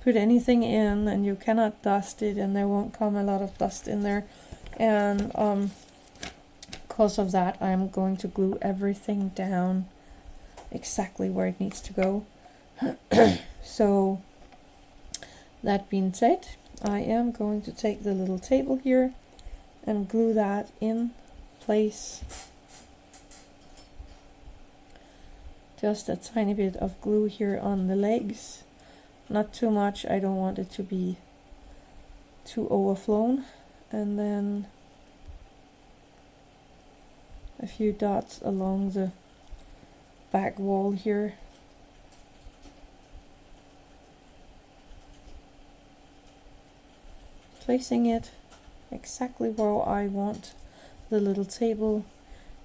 put anything in, and you cannot dust it, and there won't come a lot of dust in there. And because of that, I'm going to glue everything down exactly where it needs to go. So that being said, I am going to take the little table here and glue that in place. Just a tiny bit of glue here on the legs. Not too much, I don't want it to be too overflown. And then a few dots along the back wall here. Placing it exactly where I want the little table.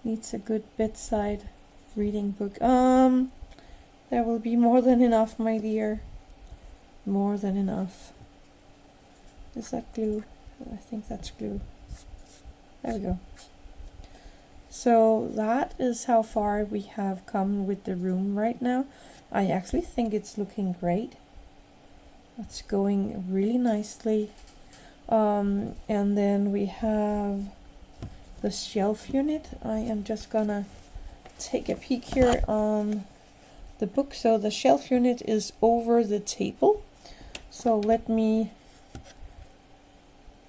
Needs a good bedside reading book. There will be more than enough, my dear. More than enough. Is that glue? I think that's glue. There we go. So that is how far we have come with the room right now. I actually think it's looking great. It's going really nicely. And then we have the shelf unit. I am just gonna take a peek here on the book. So the shelf unit is over the table. So let me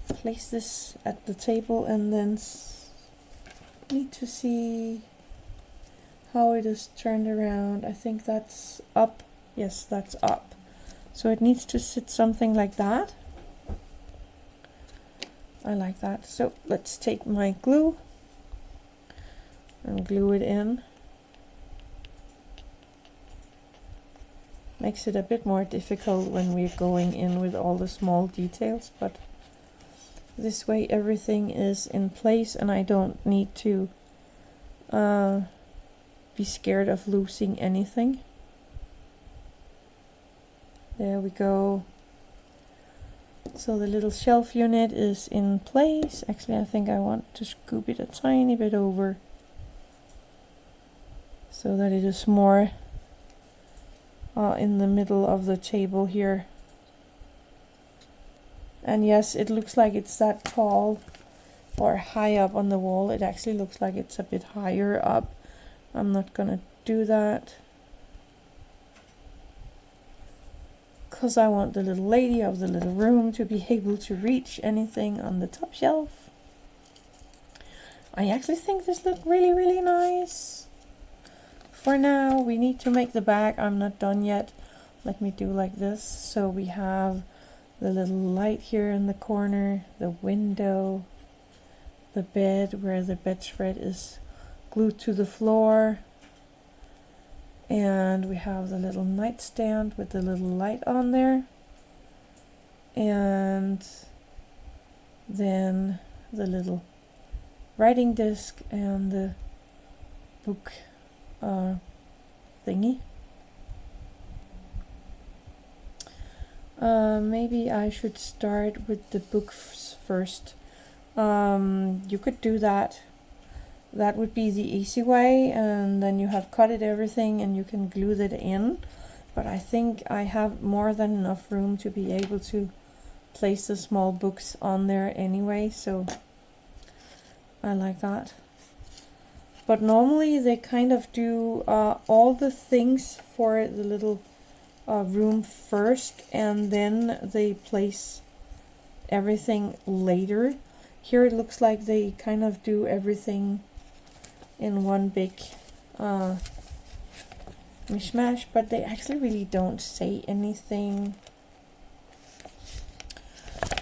place this at the table and then need to see how it is turned around. I think that's up. Yes, that's up. So it needs to sit something like that. I like that. So let's take my glue and glue it in. Makes it a bit more difficult when we're going in with all the small details, but this way everything is in place and I don't need to be scared of losing anything. There we go. So the little shelf unit is in place. Actually, I think I want to scoop it a tiny bit over so that it is more in the middle of the table here. And yes, it looks like it's that tall or high up on the wall. It actually looks like it's a bit higher up. I'm not gonna do that because I want the little lady of the little room to be able to reach anything on the top shelf. I actually think this looks really, really nice. For now, we need to make the back. I'm not done yet. Let me do like this. So we have the little light here in the corner, the window, the bed where the bedspread is glued to the floor, and we have the little nightstand with the little light on there, and then the little writing desk and the book thingy. Maybe I should start with the books first. You could do that. That would be the easy way, and then you have cutted everything and you can glue that in. But I think I have more than enough room to be able to place the small books on there anyway, so I like that. But normally they kind of do all the things for the little room first, and then they place everything later. Here it looks like they kind of do everything in one big mishmash, but they actually really don't say anything.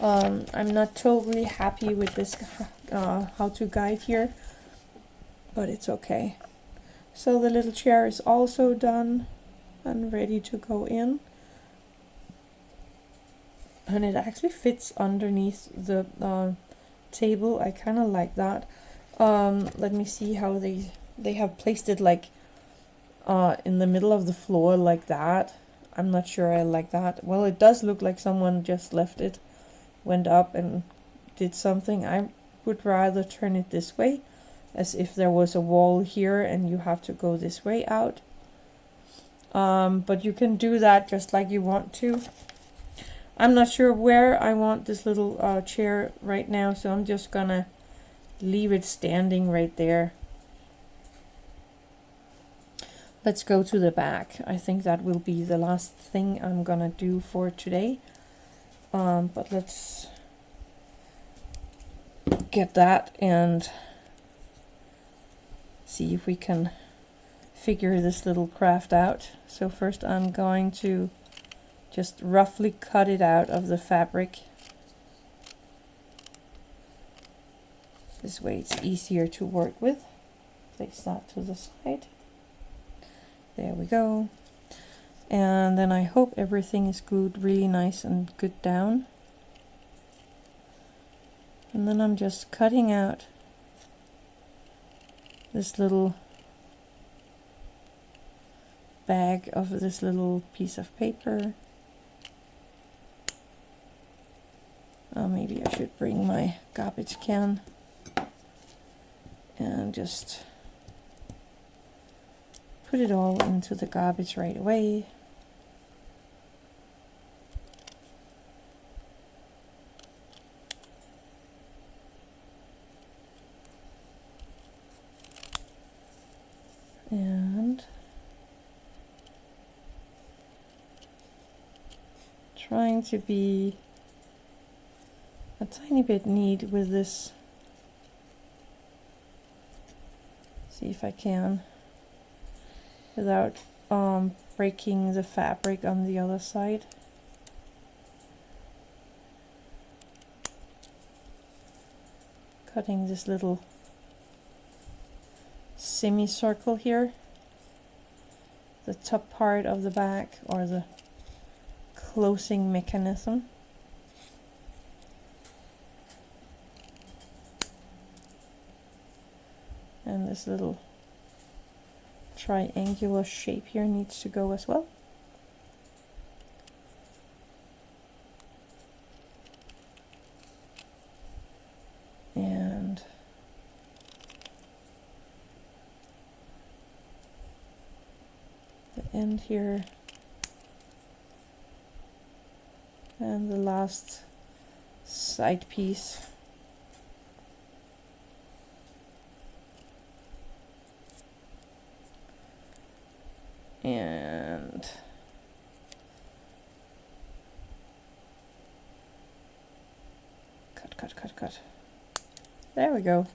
I'm not totally happy with this how-to guide here, but it's okay. So the little chair is also done and ready to go in, and it actually fits underneath the table. I kind of like that. Let me see how they have placed it, like in the middle of the floor like that. I'm not sure I like that. Well, it does look like someone just left it, went up and did something. I would rather turn it this way, as if there was a wall here and you have to go this way out. But you can do that just like you want to. I'm not sure where I want this little chair right now, so I'm just gonna leave it standing right there. Let's go to the back. I think that will be the last thing I'm gonna do for today. But let's get that and see if we can figure this little craft out. So first I'm going to just roughly cut it out of the fabric. This way it's easier to work with. Place that to the side. There we go. And then I hope everything is glued really nice and good down. And then I'm just cutting out this little bag of this little piece of paper. Maybe I should bring my garbage can. and just put it all into the garbage right away. And trying to be a tiny bit neat with this. See if I can without breaking the fabric on the other side. Cutting this little semicircle here, the top part of the back, or the closing mechanism. And this little triangular shape here needs to go as well. And the end here. And the last side piece. And cut. There we go.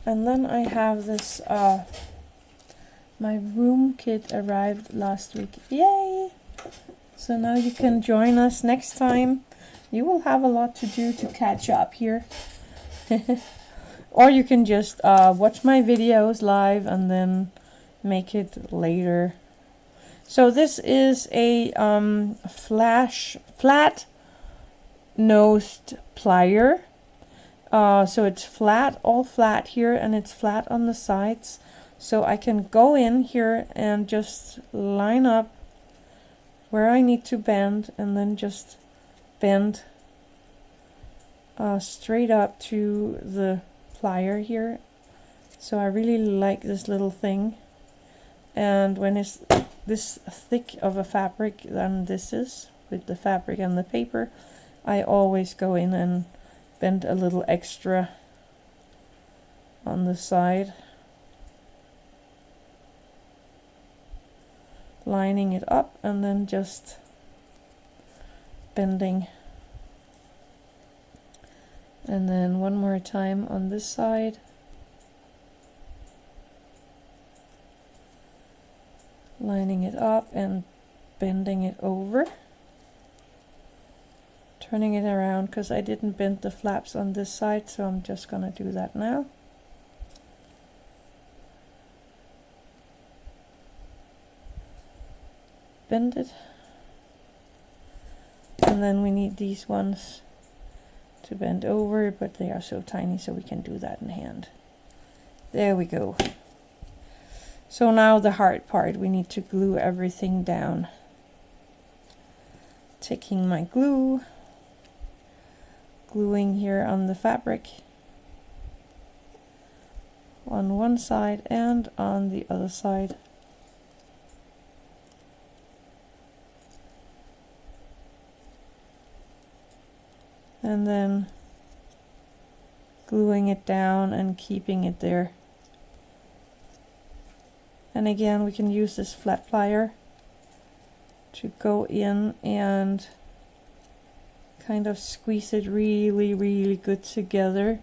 And then I have this, my room kit arrived last week. Yay! So now you can join us next time. You will have a lot to do to catch up here. Or you can just watch my videos live and then make it later. So this is a flat nosed plier. So it's flat, all flat here, and it's flat on the sides. So I can go in here and just line up where I need to bend, and then just bend straight up to the plier here. So I really like this little thing. And when it's this thick of a fabric than this is, with the fabric and the paper, I always go in and bend a little extra on the side, lining it up and then just bending. And then one more time on this side. Lining it up and bending it over. Turning it around because I didn't bend the flaps on this side, so I'm just gonna do that now. Bend it. And then we need these ones to bend over, but they are so tiny, so we can do that in hand. There we go. So now the hard part, we need to glue everything down. Taking my glue, gluing here on the fabric on one side and on the other side. And then gluing it down and keeping it there. And again, we can use this flat plier to go in and kind of squeeze it really good together.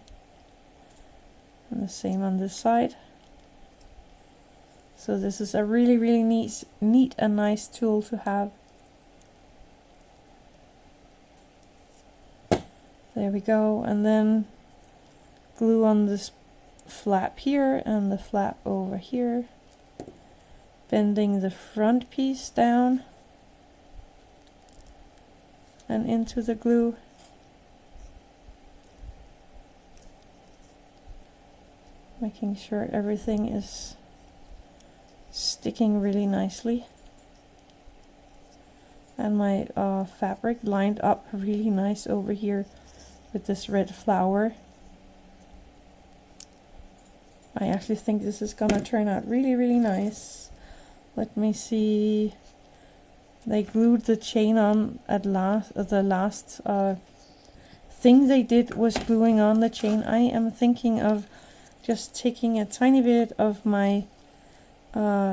And the same on this side. So this is a really neat and nice tool to have. There we go. And then glue on this flap here and the flap over here. Bending the front piece down and into the glue. Making sure everything is sticking really nicely. And my fabric lined up really nice over here with this red flower. I actually think this is gonna turn out really, really nice. Let me see. They glued the chain on at last. The last thing they did was gluing on the chain. I am thinking of just taking a tiny bit of my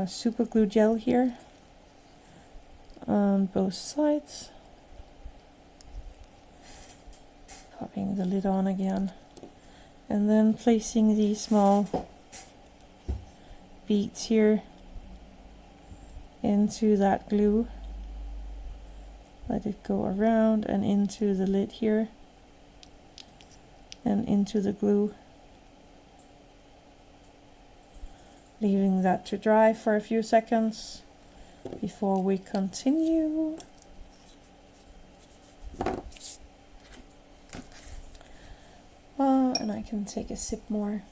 super glue gel here on both sides, popping the lid on again, and then placing these small beads here into that glue. Let it go around and into the lid here and into the glue, leaving that to dry for a few seconds before we continue. And I can take a sip more.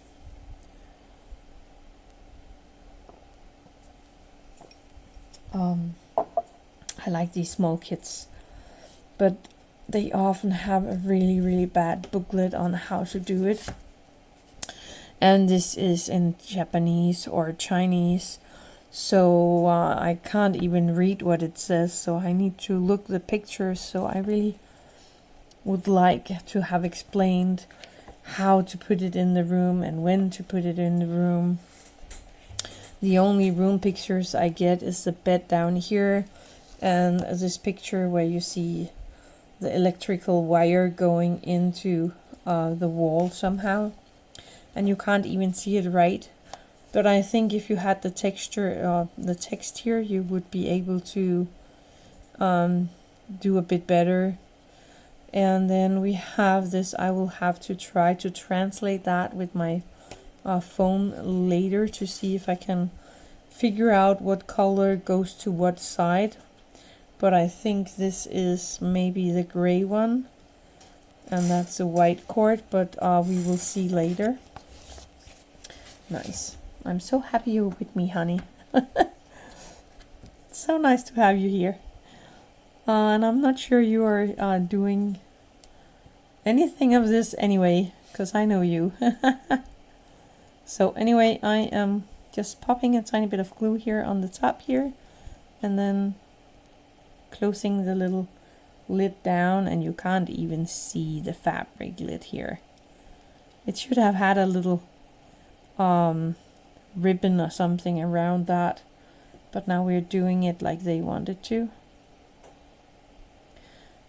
I like these small kits, but they often have a really, really bad booklet on how to do it. And this is in Japanese or Chinese, so I can't even read what it says, so I need to look the pictures. So I really would like to have explained how to put it in the room and when to put it in the room. The only room pictures I get is the bed down here and this picture where you see the electrical wire going into the wall somehow, and you can't even see it right. But I think if you had the texture, the text here, you would be able to do a bit better. And then we have this. I will have to try to translate that with my phone later to see if I can figure out what color goes to what side. But I think this is maybe the gray one, and that's the white cord, but we will see later. Nice. I'm so happy you're with me, honey. It's so nice to have you here. And I'm not sure you are doing anything of this anyway, because I know you. So anyway, I am just popping a tiny bit of glue here on the top here, and then closing the little lid down, and you can't even see the fabric lid here. It should have had a little ribbon or something around that, but now we're doing it like they wanted to.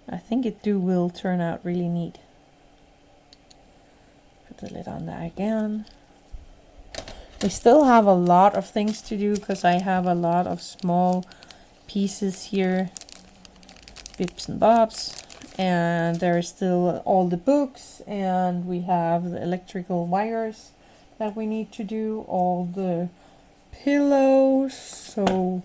I think it will turn out really neat. Put the lid on that again. We still have a lot of things to do because I have a lot of small pieces here, bits and bobs, and there are still all the books, and we have the electrical wires that we need to do, all the pillows. So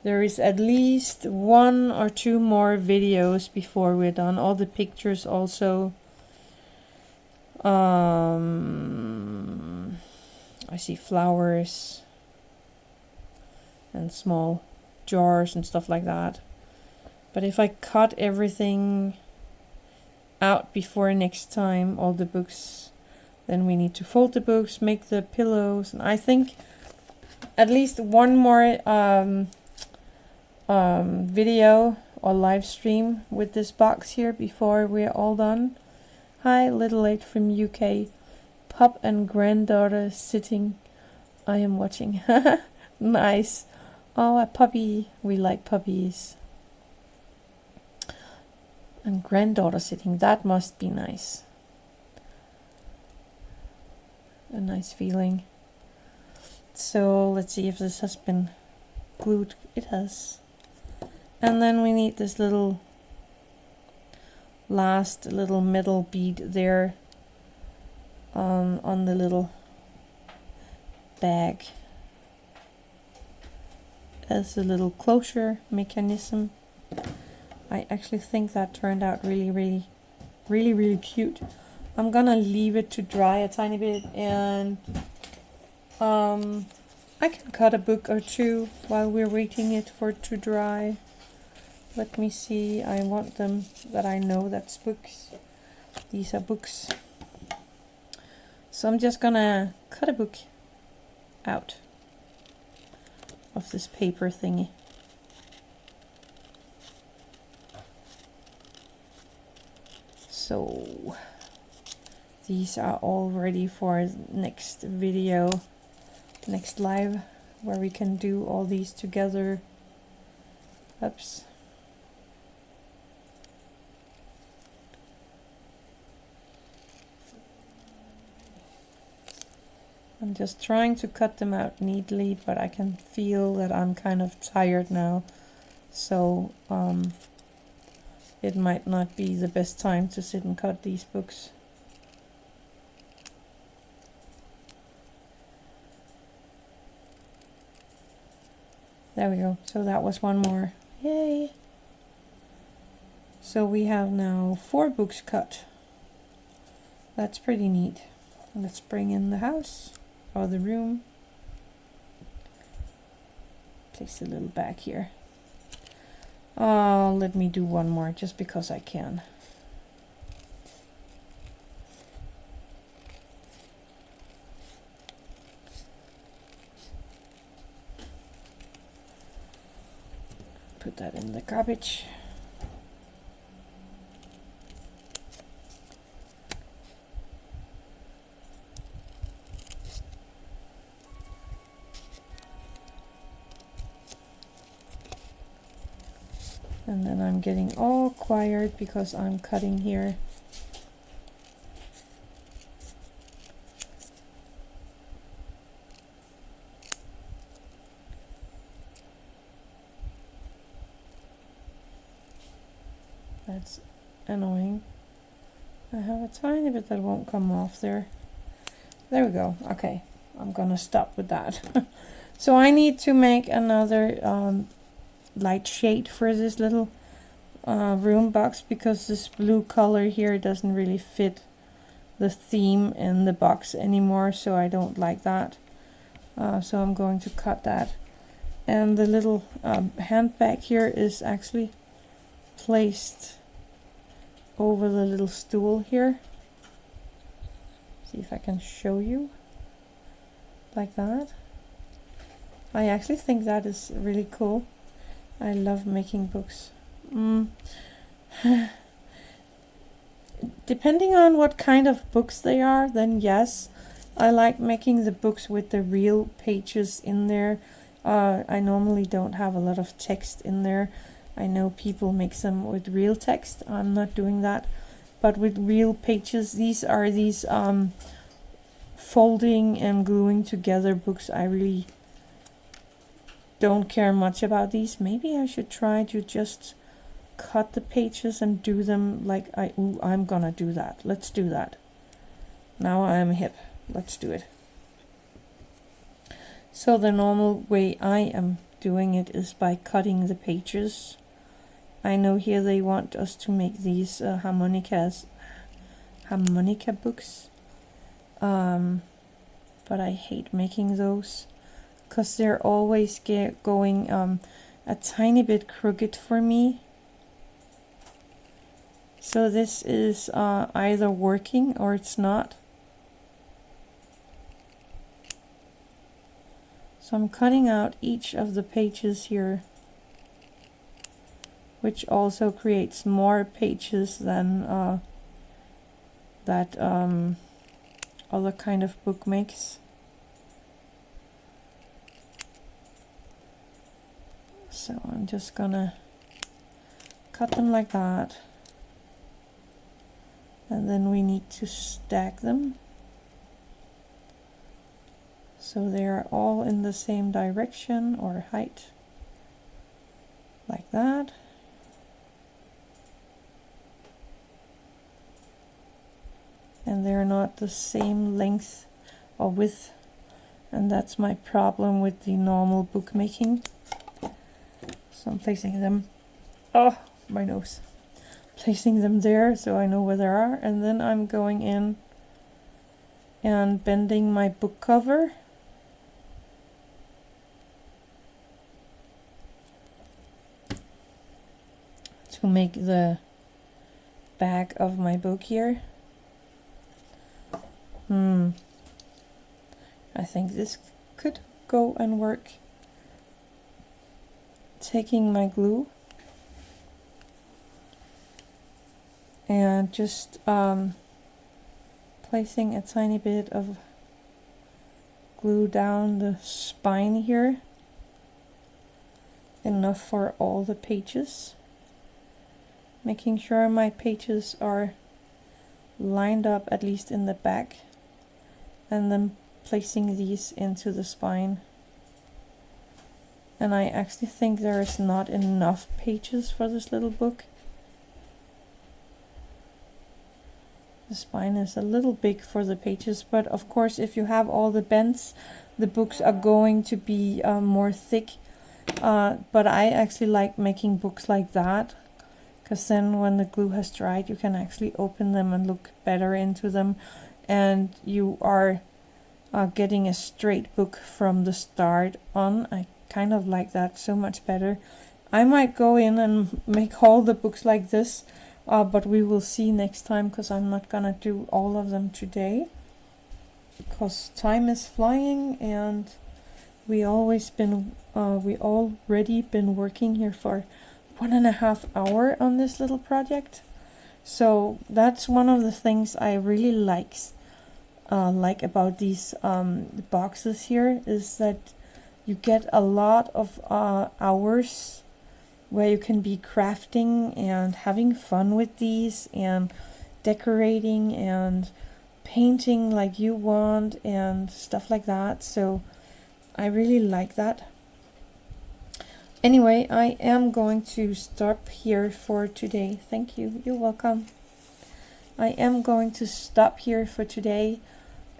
there is at least 1 or 2 more videos before we're done. All the pictures also. I see flowers and small jars and stuff like that. But if I cut everything out before next time, all the books, then we need to fold the books, make the pillows, and I think at least 1 more video or live stream with this box here before we're all done. Hi, Little Late from UK. Pup and granddaughter sitting. I am watching. Nice. Oh, a puppy. We like puppies. And granddaughter sitting. That must be nice. A nice feeling. So let's see if this has been glued. It has. And then we need this little last little metal bead there on the little bag as a little closure mechanism. I actually think that turned out really cute. I'm gonna leave it to dry a tiny bit, and I can cut a book or 2 while we're waiting it for it to dry. Let me see. I want them that I know that's books. These are books. So I'm just gonna cut a book out of this paper thingy. So these are all ready for next video, next live, where we can do all these together. Oops. I'm just trying to cut them out neatly, but I can feel that I'm kind of tired now. So it might not be the best time to sit and cut these books. There we go. So that was one more. Yay! So we have now 4 books cut. That's pretty neat. Let's bring in the house or the room. Place a little back here. Let me do one more just because I can. Put that in the garbage. And then I'm getting all quiet because I'm cutting here. That's annoying. I have a tiny bit that won't come off there. There we go. Okay, I'm gonna stop with that. So I need to make another light shade for this little room box, because this blue color here doesn't really fit the theme in the box anymore, so I don't like that. So I'm going to cut that. And the little handbag here is actually placed over the little stool here. See if I can show you. Like that. I actually think that is really cool. I love making books. Depending on what kind of books they are, then yes, I like making the books with the real pages in there. I normally don't have a lot of text in there. I know people make them with real text. I'm not doing that. But with real pages, these are these folding and gluing together books. I really don't care much about these. Maybe I should try to just cut the pages and do them like I'm gonna do that. Let's do that. Now I'm hip. Let's do it. So the normal way I am doing it is by cutting the pages. I know here they want us to make these harmonica books, but I hate making those because they're always going a tiny bit crooked for me. So this is either working or it's not. So I'm cutting out each of the pages here, which also creates more pages than that other kind of book makes. So I'm just gonna cut them like that, and then we need to stack them so they are all in the same direction or height, like that. And they're not the same length or width, and that's my problem with the normal bookmaking. So I'm placing them, oh my nose, placing them there so I know where they are, and then I'm going in and bending my book cover to make the back of my book here. I think this could go and work taking my glue and just placing a tiny bit of glue down the spine here, enough for all the pages, making sure my pages are lined up at least in the back, and then placing these into the spine. And I actually think there is not enough pages for this little book. The spine is a little big for the pages, but of course if you have all the bends, the books are going to be more thick. But I actually like making books like that, because then when the glue has dried you can actually open them and look better into them, and you are getting a straight book from the start on. I kind of like that so much better. I might go in and make all the books like this, but we will see next time, because I'm not gonna do all of them today, because time is flying and we already been working here for 1.5 hours on this little project. So that's one of the things I really like about these boxes here, is that you get a lot of hours where you can be crafting and having fun with these and decorating and painting like you want and stuff like that. So I really like that. Anyway, I am going to stop here for today. Thank you. You're welcome. I am going to stop here for today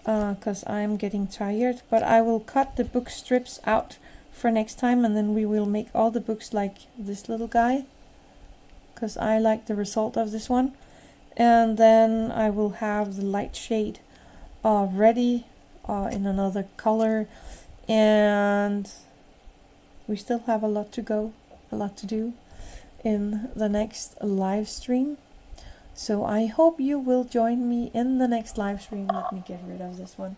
because I'm getting tired, but I will cut the book strips out for next time, and then we will make all the books like this little guy, because I like the result of this one. And then I will have the light shade ready in another color, and we still have a lot to do in the next live stream. So I hope you will join me in the next live stream. Let me get rid of this one.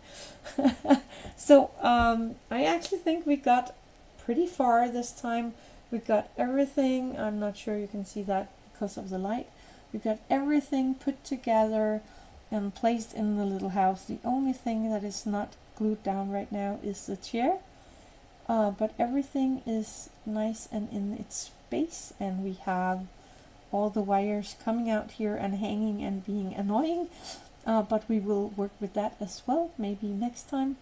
So I actually think we got pretty far this time. We got everything. I'm not sure you can see that because of the light. We got everything put together and placed in the little house. The only thing that is not glued down right now is the chair. But everything is nice and in its space, and we have all the wires coming out here and hanging and being annoying, but we will work with that as well, maybe next time,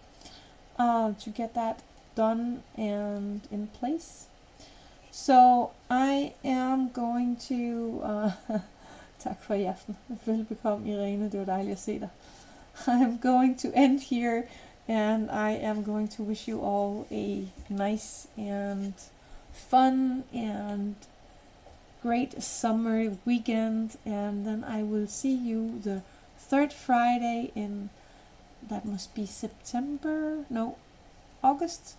to get that done and in place. So I am going to tak for i aften. Velbekomme Irene, det var dejligt at se dig. I'm going to end here, and I am going to wish you all a nice and fun and great summer weekend, and then I will see you the third Friday in, that must be September, no, August,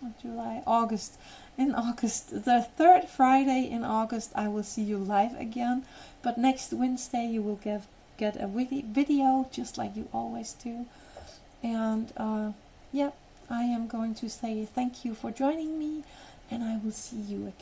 or July, August, in August, the third Friday in August I will see you live again, but next Wednesday you will get a video just like you always do. And yeah, I am going to say thank you for joining me, and I will see you again.